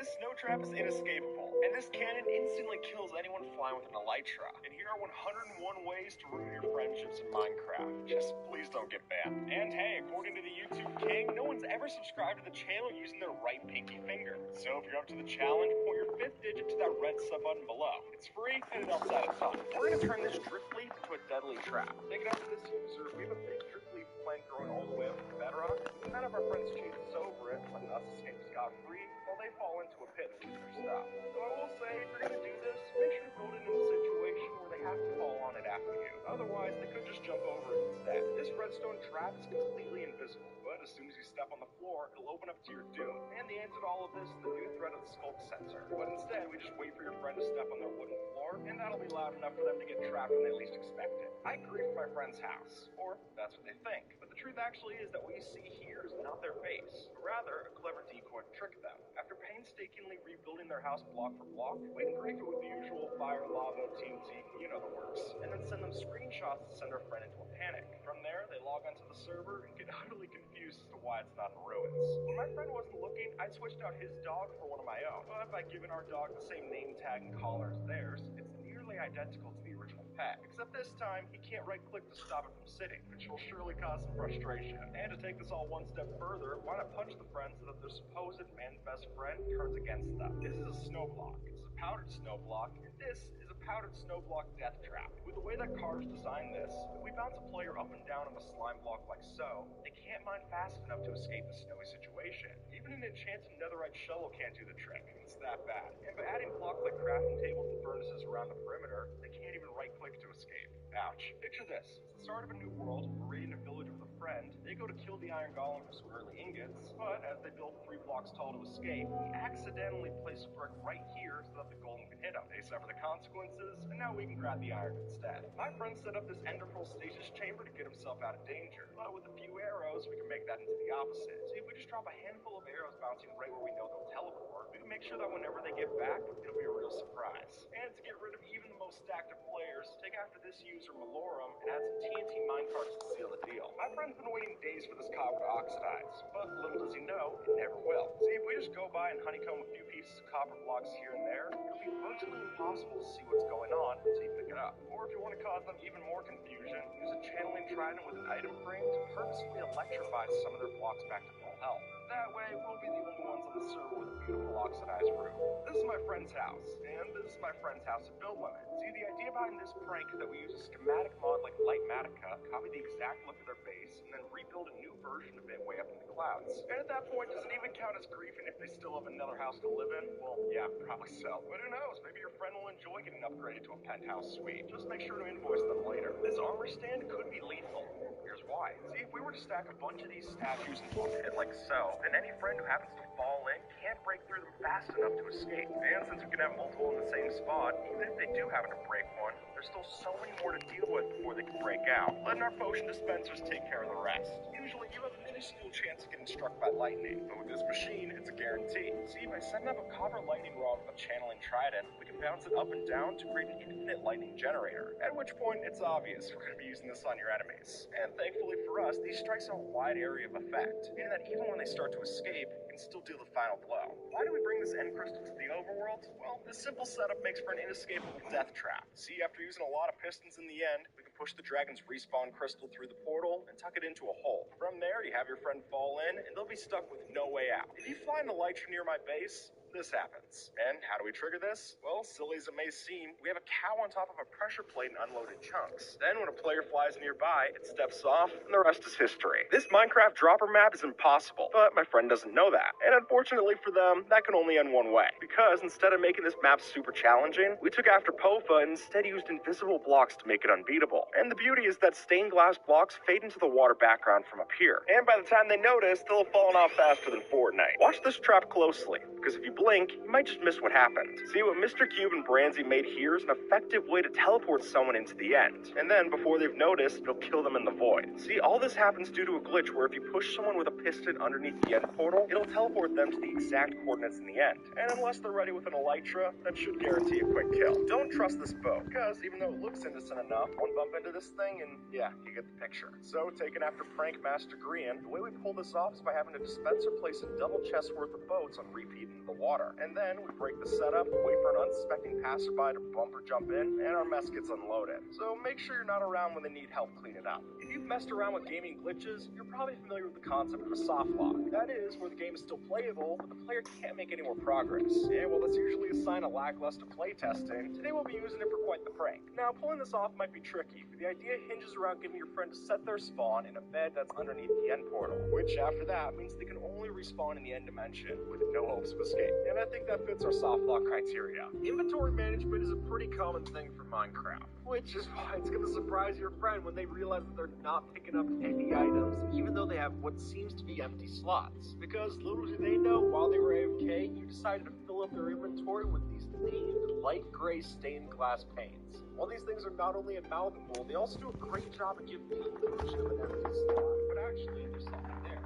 This snow trap is inescapable, and this cannon instantly kills anyone flying with an elytra. And here are 101 ways to ruin your friendships in Minecraft. Just please don't get banned. And hey, according to the YouTube king, no one's ever subscribed to the channel using their right pinky finger. So if you're up to the challenge, point your 5th digit to that red sub button below. It's free, and it helps out a ton. We're gonna turn this drip leaf into a deadly trap. Take it out to this user. We have a big drip leaf plant growing all the way up to the bedrock. None of our friends chase us over it, letting us escape scot-free, while they fall into a pit and lose their stuff. So I will say, if you're gonna do this, make sure to build it in a situation where they have to fall on it after you. Otherwise, they could just jump over it instead. This redstone trap is completely invisible, but as soon as you step on the floor, it'll open up to your doom. And the answer to all of this is the new threat of the sculk sensor. But instead, we just wait for your friend to step on their wooden floor, and that'll be loud enough for them to get trapped when they least expect it. I grief my friend's house, or that's what they think. But the truth actually is that what you see here is not their base, but rather a clever decoy to trick them. After painstakingly rebuilding their house block for block, we can grief it with the usual fire, lava, TNT, you know the works, and then send them screenshots to send our friend into a panic. From there, they log onto the server and get utterly confused as to why it's not in ruins. When my friend wasn't looking, I switched out his dog for one of my own, but by giving our dog the same name tag and collar as theirs, it's nearly identical to the original pet, except this time he can't right-click to stop it from sitting, which will surely cause some frustration. And to take this all one step further, why not punch the friend so that their supposed and best friend turns against them? This is a snow block. This is a powdered snow block, and this is a powdered snow block death trap. With the way that Carter's designed this, if we bounce a player up and down on the slime block like so, they can't mine fast enough to escape the snowy situation. Even an enchanted netherite shovel can't do the trick. It's that bad. And by adding blocks like crafting tables and furnaces around the perimeter, they can't even right-click to escape. Ouch. Picture this. It's the start of a new world. We're raiding a village with a friend. They go to kill the iron golem for some early ingots, but as they build 3 blocks tall to escape, we accidentally place a brick right here so that the golem can hit them. They suffer the consequences, and now we can grab the iron instead. My friend set up this enderpearl stasis chamber to get himself out of danger, but with a few arrows, we can make that into the opposite. See, if we just drop a handful of arrows bouncing right where we know they'll teleport, we can make sure that whenever they get back, it'll be a real surprise. And to get rid of even the most stacked of players, take after this user Malorum and add some TNT minecarts to seal the deal. My friend's been waiting days for this copper to oxidize, but little does he know, it never will. See, if we just go by and honeycomb a few pieces of copper blocks here and there, it'll be virtually impossible to see what's going on until you pick it up. Or if you want to cause them even more confusion, use a channeling trident with an item frame to purposefully electrify some of their blocks back to full health. That way, we'll be the only ones on the server with a beautiful oxidized roof. This is my friend's house, and this is my friend's house at Build Limit. See, the idea behind this prank is that we use a schematic mod like Lightmatica, copy the exact look of their base, and then rebuild a new version of it way up in the clouds. And at that point, does it even count as griefing if they still have another house to live in? Well, yeah, probably so. But who knows? Maybe your friend will enjoy getting upgraded to a penthouse suite. Just make sure to invoice them later. This armor stand could be lethal. Here's why. See, if we were to stack a bunch of these statues into a pit like so, then any friend who happens to fall in can't break through them fast enough to escape. And since we can have multiple in the same spot, even if they do happen to break one, there's still so many more to deal with before they can break out, letting our potion dispensers take care of the rest. Usually you have a minuscule chance of getting struck by lightning, but with this machine, it's a guarantee. See, by setting up a copper lightning rod with a channeling trident, we can bounce it up and down to create an infinite lightning generator, at which point it's obvious we're going to be using this on your enemies. And thankfully for us, these strikes have a wide area of effect, meaning that even when they start to escape, we can still deal the final blow. Why do we bring this end crystal to the overworld? Well, this simple setup makes for an inescapable death trap. See, after using a lot of pistons in the end, we can push the dragon's respawn crystal through the portal and tuck it into a hole. From there, you have your friend fall in, and they'll be stuck with no way out. If you find the elytra near my base, this happens. And how do we trigger this? Well, silly as it may seem, we have a cow on top of a pressure plate and unloaded chunks. Then when a player flies nearby, it steps off, and the rest is history. This Minecraft dropper map is impossible, but my friend doesn't know that. And unfortunately for them, that can only end one way. Because instead of making this map super challenging, we took after POFA and instead used invisible blocks to make it unbeatable. And the beauty is that stained glass blocks fade into the water background from up here. And by the time they notice, they'll have fallen off faster than Fortnite. Watch this trap closely, because if you blink, you might just miss what happened. See, what Mr. Cube and Branzy made here is an effective way to teleport someone into the end. And then, before they've noticed, it'll kill them in the void. See, all this happens due to a glitch where if you push someone with a piston underneath the end portal, it'll teleport them to the exact coordinates in the end. And unless they're ready with an elytra, that should guarantee a quick kill. Don't trust this boat, because even though it looks innocent enough, one bump into this thing and yeah, you get the picture. So, taken after Prank Master Grian, the way we pull this off is by having a dispenser place a double chest worth of boats on repeat into the water. water. And then we break the setup, wait for an unsuspecting passerby to bump or jump in, and our mess gets unloaded. So make sure you're not around when they need help cleaning up. If you've messed around with gaming glitches, you're probably familiar with the concept of a soft lock. That is, where the game is still playable, but the player can't make any more progress. And while that's usually a sign of lackluster playtesting, today we'll be using it for quite the prank. Now, pulling this off might be tricky, but the idea hinges around getting your friend to set their spawn in a bed that's underneath the end portal, which after that means they can only respawn in the end dimension with no hopes of escape. And I think that fits our soft lock criteria. Inventory management is a pretty common thing for Minecraft, which is why it's going to surprise your friend when they realize that they're not picking up any items, even though they have what seems to be empty slots. Because little do they know, while they were AFK, you decided to fill up their inventory with these themed light gray stained glass panes. While these things are not only amalgamable, they also do a great job at giving you the illusion of an empty slot. But actually, there's something there.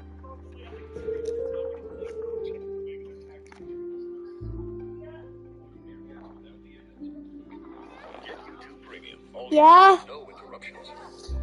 Get YouTube Premium. Yeah? No interruptions.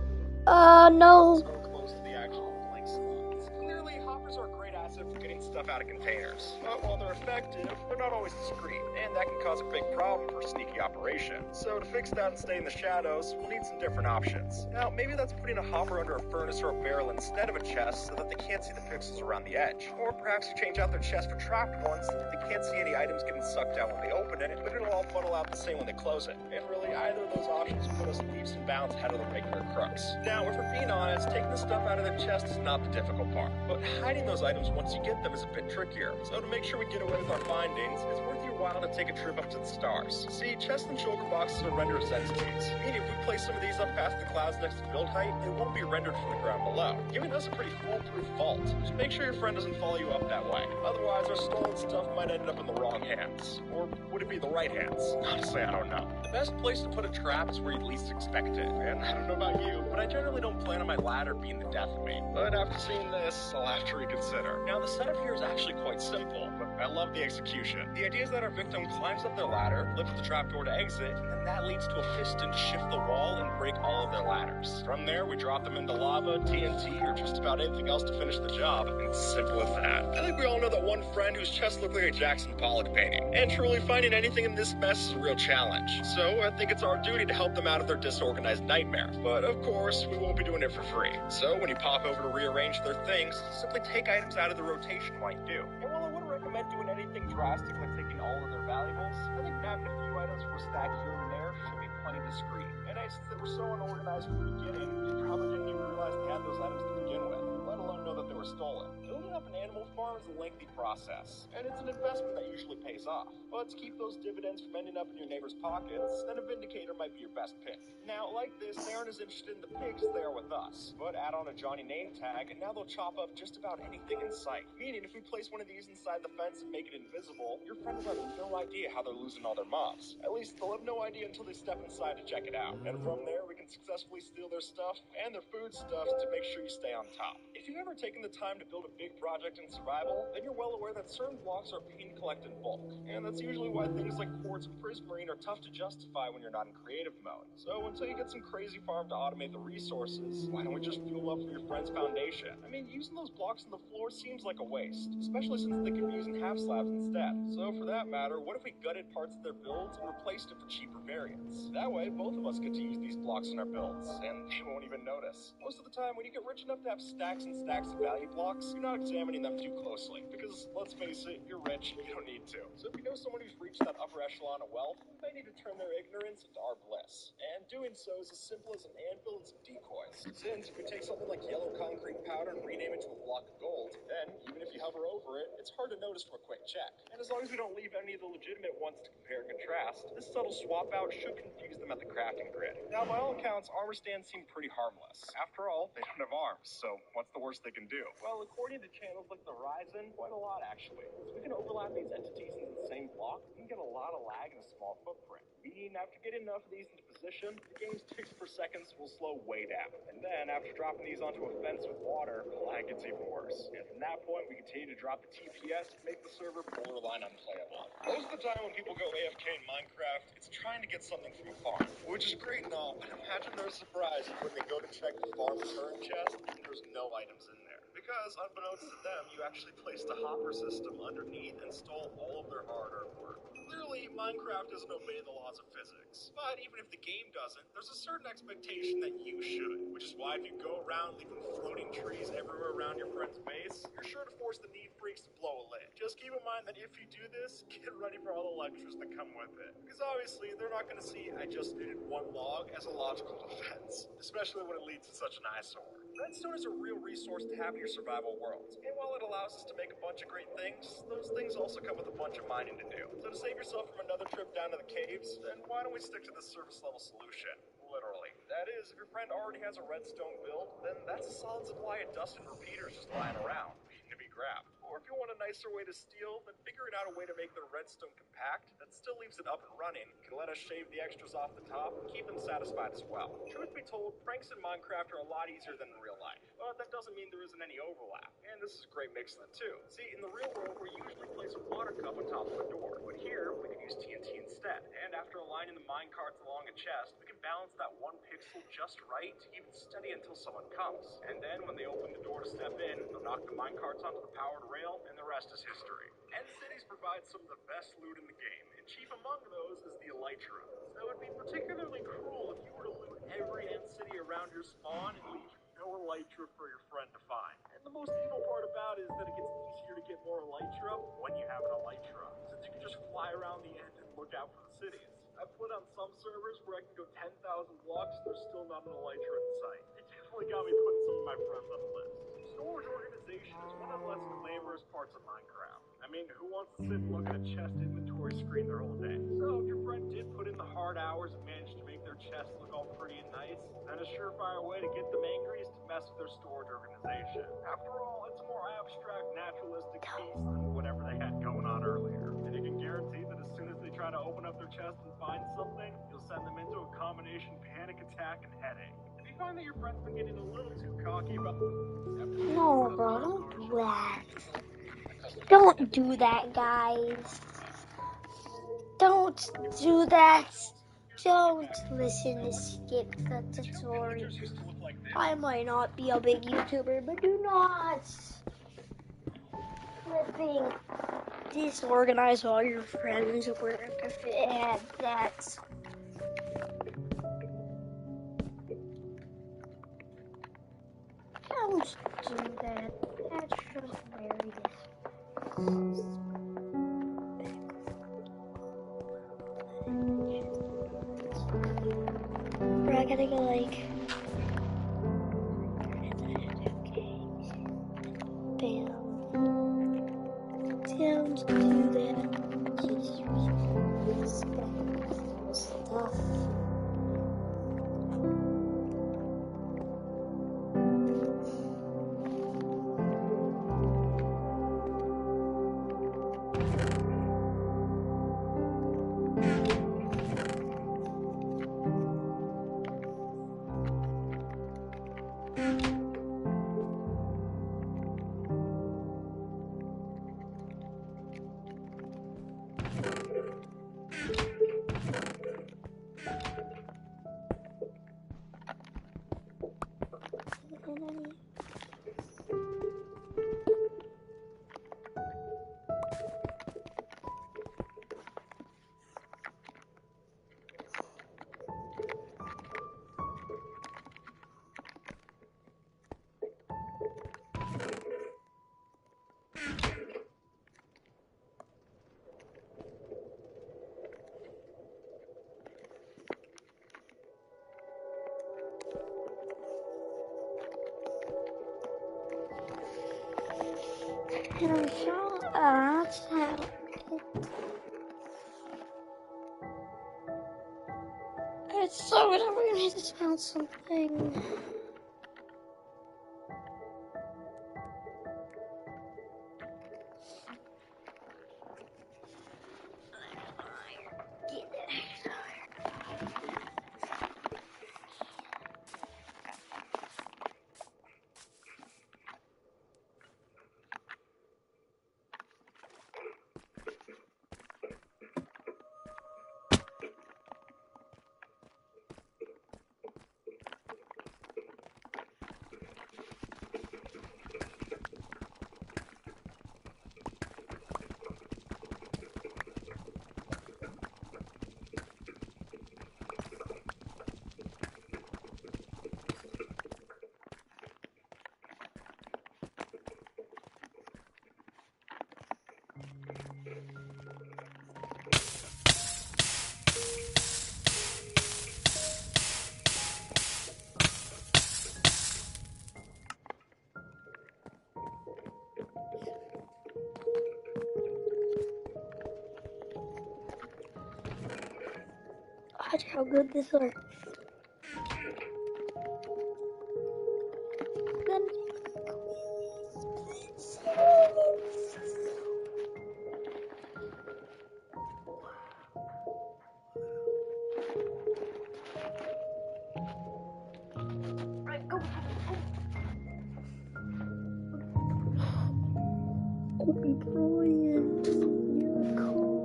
No. So close to the actual blank slots. Clearly, hoppers are a great asset for getting stuff out of containers. But while they're effective, they're not always discreet, and that can cause a big problem for sneaky operation. So to fix that and stay in the shadows, we'll need some different options. Now, maybe that's putting a hopper under a furnace or a barrel instead of a chest so that they can't see the pixels around the edge. Or perhaps you change out their chest for trapped ones so that they can't see any items getting sucked out when they open it, but it'll all funnel out the same when they close it. And really, either of those options put us leaps and bounds ahead of the regular crooks. Now, if we're being honest, taking the stuff out of their chest is not the difficult part, but hiding those items once you get them is a bit trickier. So to make sure we get away with our findings, it's worth your while to take a trip up to the stars. See, chest and shoulder boxes are rendered as entities, meaning if we place some of these up past the clouds next to build height, they won't be rendered from the ground below, giving us a pretty foolproof vault. Just make sure your friend doesn't follow you up that way. Otherwise, our stolen stuff might end up in the wrong hands. Or would it be the right hands? Honestly, I don't know. The best place to put a trap is where you'd least expect it. And I don't know about you, but I generally don't plan on my ladder being the death of me. But after seeing this, I'll have to reconsider. Now, the setup here is actually quite simple, but I love the execution. The idea is that our victim climbs up their ladder, lifts the trapdoor to exit, and then that leads to a piston to shift the wall and break all of their ladders. From there, we drop them into lava, TNT, or just about anything else to finish the job, and it's simple as that. I think we all know that one friend whose chest looked like a Jackson Pollock painting, and truly finding anything in this mess is a real challenge. So I think it's our duty to help them out of their disorganized nightmare. But of course, we won't be doing it for free. So when you pop over to rearrange their things, simply take items out of the rotation while you do. And while I wouldn't recommend doing anything drastic like taking all of their valuables, I think nabbing a few items from a stack here and there should be plenty discreet. And since they were so unorganized from the beginning, they probably didn't even realize they had those items to begin with, let alone know that they were stolen. Building up an animal farm is a lengthy process, and it's an investment that usually pays off. But to keep those dividends from ending up in your neighbor's pockets, then a Vindicator might be your best pick. Now, like this, they aren't as interested in the pigs as they are with us. But add on a Johnny name tag, and now they'll chop up just about anything in sight. Meaning, if we place one of these inside the fence and make it invisible, your friend will have no idea how they're losing all their mobs. At least they'll have no idea until they step inside to check it out. And from there, we can successfully steal their stuff and their food stuff to make sure you stay on top. If you've ever taken the time to build a big project in survival, then you're well aware that certain blocks are pain collect in bulk. And that's usually why things like quartz and prismarine are tough to justify when you're not in creative mode. So until you get some crazy farm to automate the resources, why don't we just fuel up for your friend's foundation? I mean, using those blocks on the floor seems like a waste, especially since they could be using half slabs instead. So for that matter, what if we gutted parts of their builds and replaced it for cheaper variants? That way, both of us get to use these blocks in our builds, and they won't even notice. Most of the time, when you get rich enough to have stacks and stacks of value blocks, you're not examining them too closely, because let's face it, you're rich, you don't need to. So if you know someone who's reached that upper echelon of wealth, we may need to turn their ignorance into our bliss. And doing so is as simple as an anvil and some decoys. Since if we take something like yellow concrete powder and rename it to a block of gold, then even if you hover over it, it's hard to notice from a quick check. And as long as we don't leave any of the legitimate ones to compare and contrast, this subtle swap out should confuse them at the crafting grid. Now, by all accounts, armor stands seem pretty harmless. After all, they don't have arms, so what's the worst they can do? Well, according to channels like the Horizon, quite a lot actually. So we can overlap these entities into the same block, we can get a lot of lag in a small footprint. Meaning, after getting enough of these into position, the game's ticks per second will slow way down. And then, after dropping these onto a fence with water, the lag gets even worse. And from that point, we continue to drop the TPS to make the server borderline unplayable. Most of the time when people go AFK in Minecraft, it's trying to get something from a farm, which is great and all, but imagine their surprise when they go to check the farm return chest and there's no items in there. because unbeknownst to them, you actually placed a hopper system underneath and stole all of their hard-earned work. Clearly, Minecraft doesn't obey the laws of physics. But even if the game doesn't, there's a certain expectation that you should, which is why if you go around leaving floating trees everywhere around your friend's base, you're sure to force the neat freaks to blow a lid. Just keep in mind that if you do this, get ready for all the lectures that come with it. Because obviously, they're not going to see I just needed one log as a logical defense, especially when it leads to such an eyesore. Redstone is a real resource to have in your survival world, and while it allows us to make a bunch of great things, those things also come with a bunch of mining to do. So to save yourself from another trip down to the caves, then why don't we stick to the surface level solution? Literally. That is, if your friend already has a redstone build, then that's a solid supply of dust and repeaters just lying around, waiting to be grabbed. Or if you want a nicer way to steal, then figuring out a way to make the redstone compact that still leaves it up and running can let us shave the extras off the top and keep them satisfied as well. Truth be told, pranks in Minecraft are a lot easier than in real life, but that doesn't mean there isn't any overlap. And this is a great mix of the two. See, in the real world, we usually place a water cup on top of a door, but here we can use TNT instead. And after aligning the mine carts along a chest, we can balance that one pixel just right to keep it steady until someone comes. And then when they open the door to step in, they'll knock the mine carts onto the powered rail, and the rest is history. End cities provide some of the best loot in the game, and chief among those is the Elytra. So it would be particularly cruel if you were to loot every end city around your spawn and leave no Elytra for your friend to find. And the most evil part about it is that it gets easier to get more Elytra when you have an Elytra, since you can just fly around the end and look out for the cities. I've put on some servers where I can go 10,000 blocks and there's still not an Elytra in sight. It definitely got me putting some of my friends on the list. Storage organization is one of the less glamorous parts of Minecraft. I mean, who wants to sit and look at a chest inventory screen their whole day? So if your friend did put in the hard hours and managed to make their chests look all pretty and nice, then a surefire way to get them angry is to mess with their storage organization. After all, it's a more abstract, naturalistic piece than whatever they had going on earlier. And you can guarantee that as soon as they try to open up their chest and find something, you'll send them into a combination panic attack and headache. If you find that your friend's been getting a little too cocky about... No, bro, don't do that. Don't do that, guys. Don't do that. Don't listen to Skip the tutorial. I might not be a big YouTuber, but do not flipping disorganize all your friends' work if it had that. Don't do that. That's just hilarious. Bro, I gotta go like. Okay. Bam. Don't do that. Jesus. Stuff. And I'm sure that's how it's so whatever we need to found something. Watch how good this looks. Good. Kobe Bryant. Yeah, cool.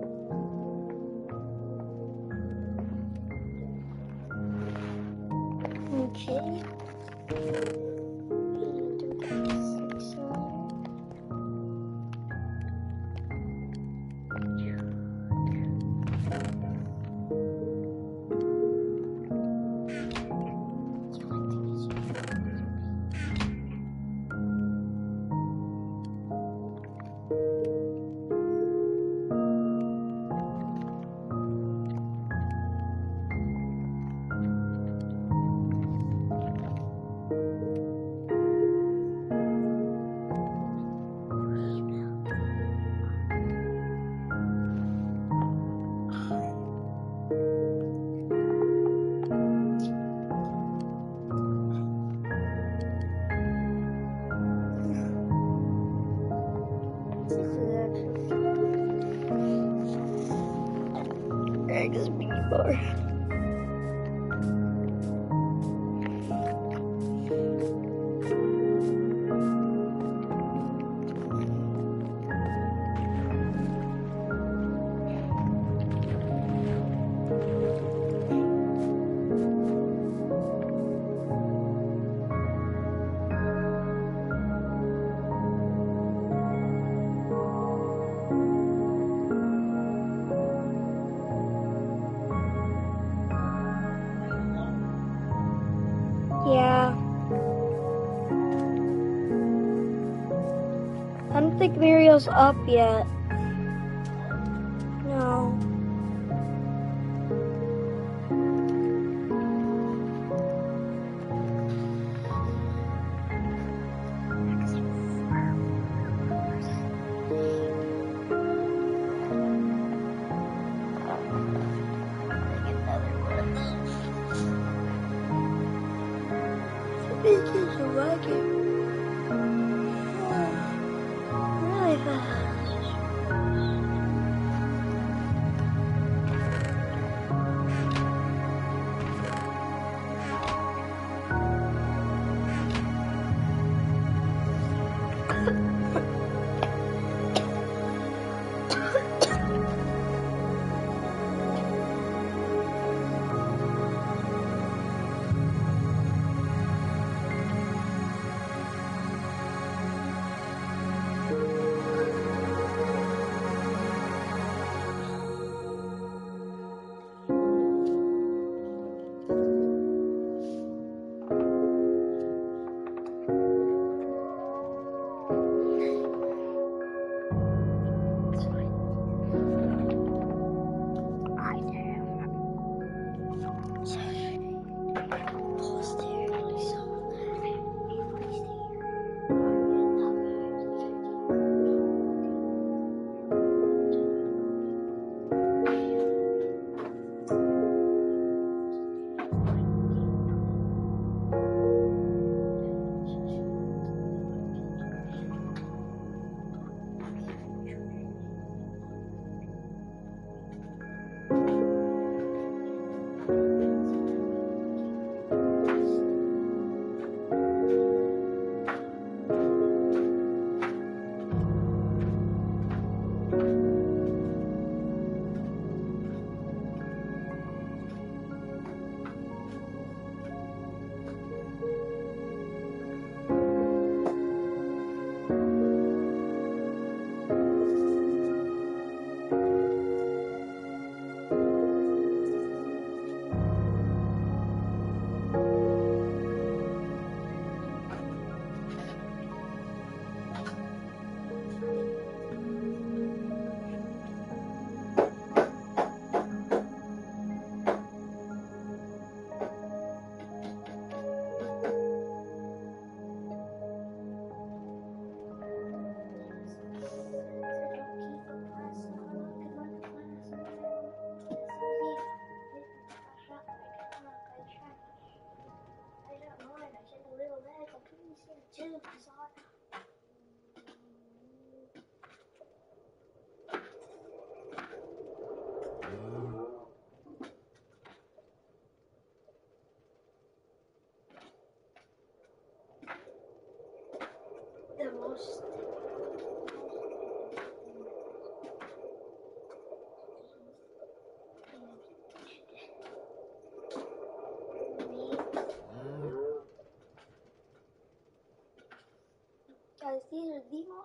Okay. Eggs meat bar. Yeah. I don't think Mario's up yet. No. This is a rocket. Really fast.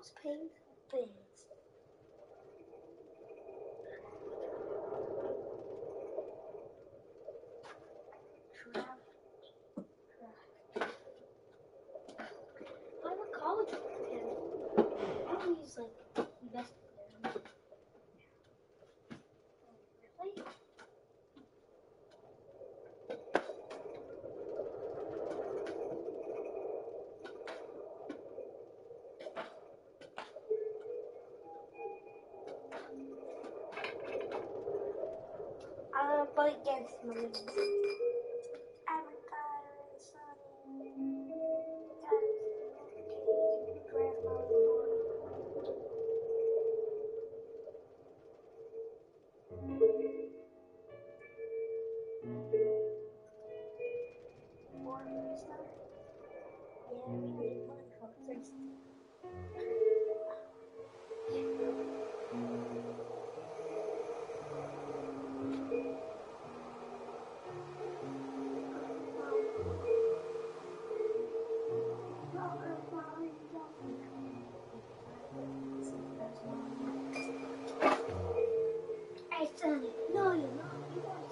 was paying things. I'm a college kid. I think he's like the best player. Really? I'm gonna play against my Avatar, Sunny, draft my board. Four star? Yeah, we need Minecraft first. Hey, Sonny. No, you're not. You guys.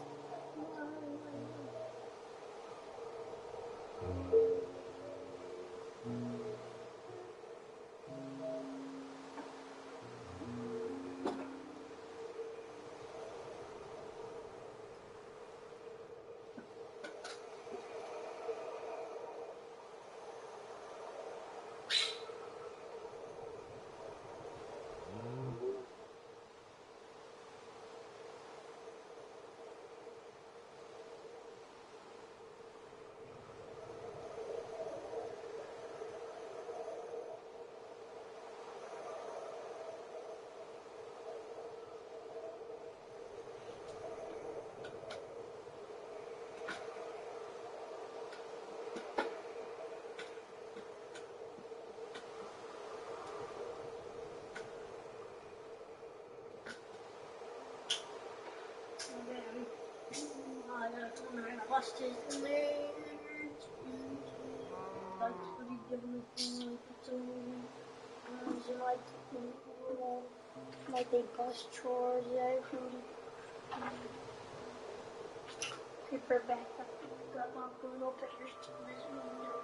Lost his image. Like to be given a thing like they bus chores, yeah, paper back up, got my Bruno pictures to this window.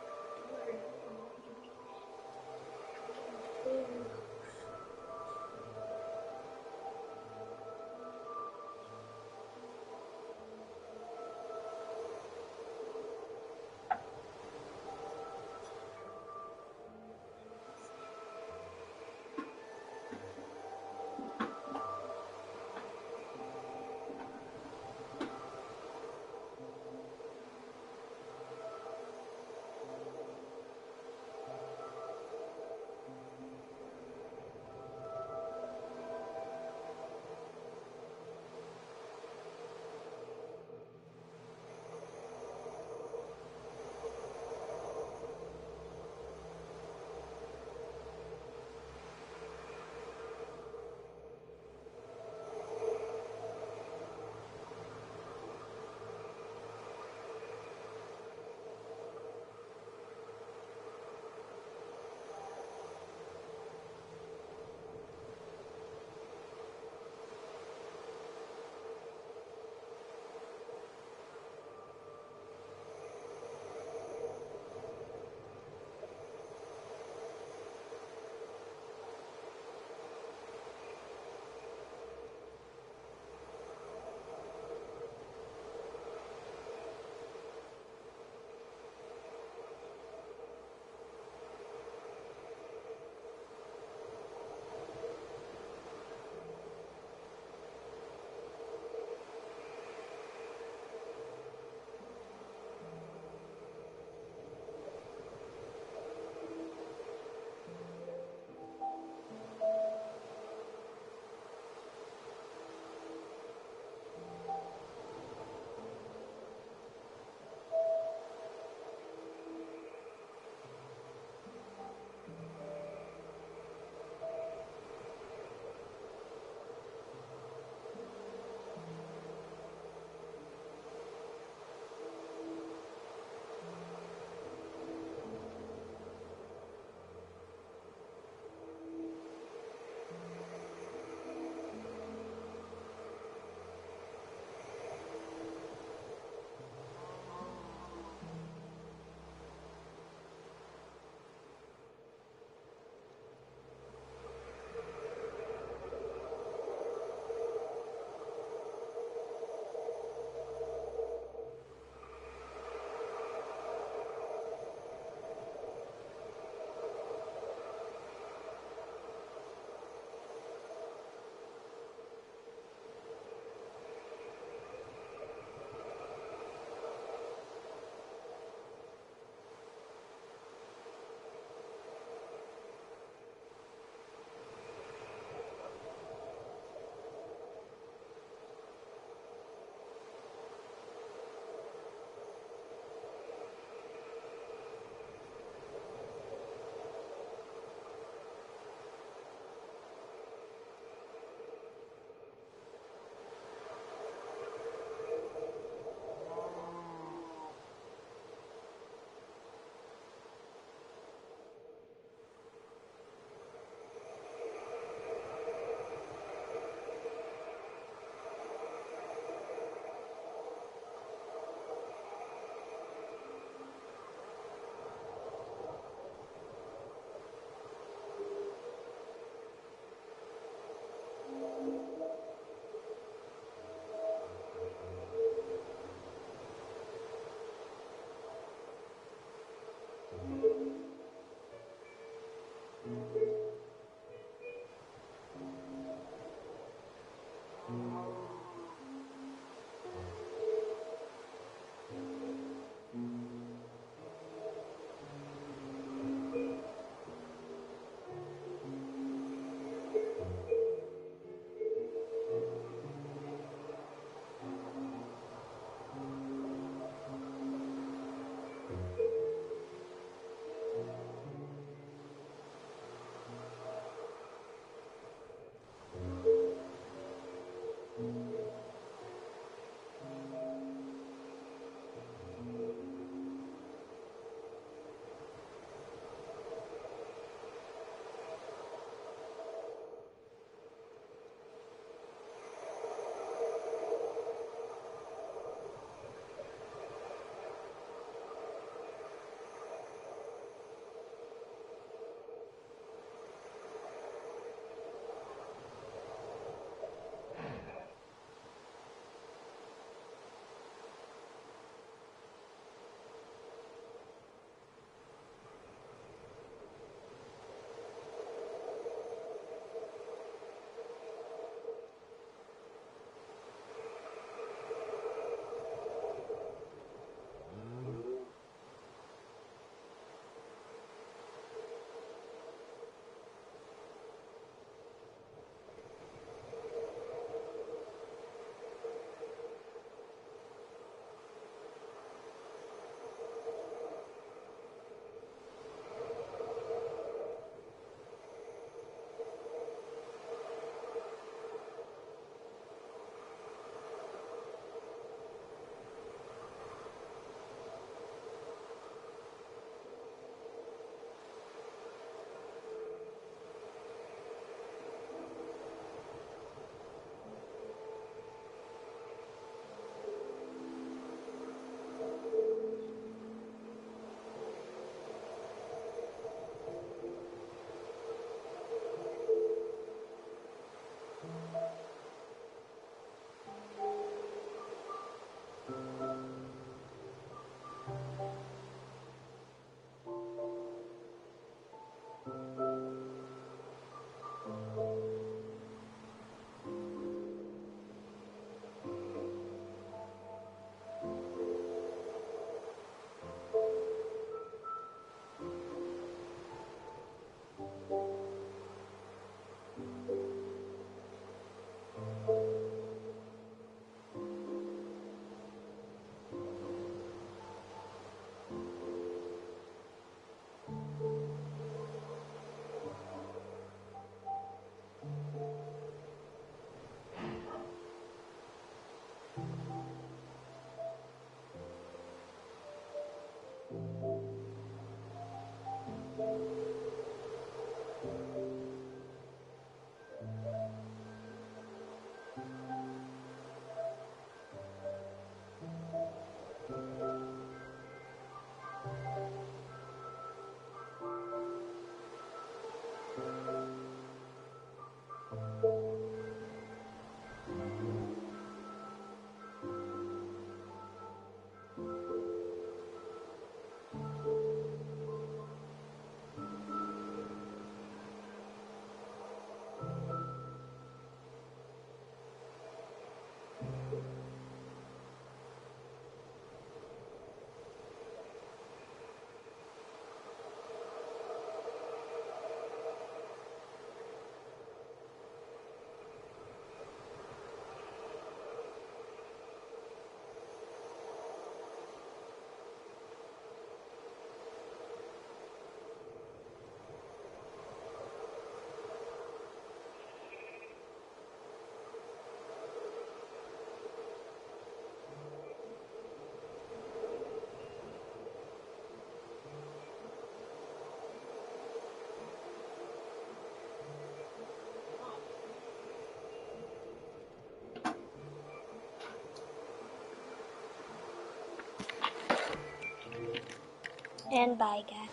And bye, guys.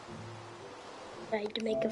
Tried to make a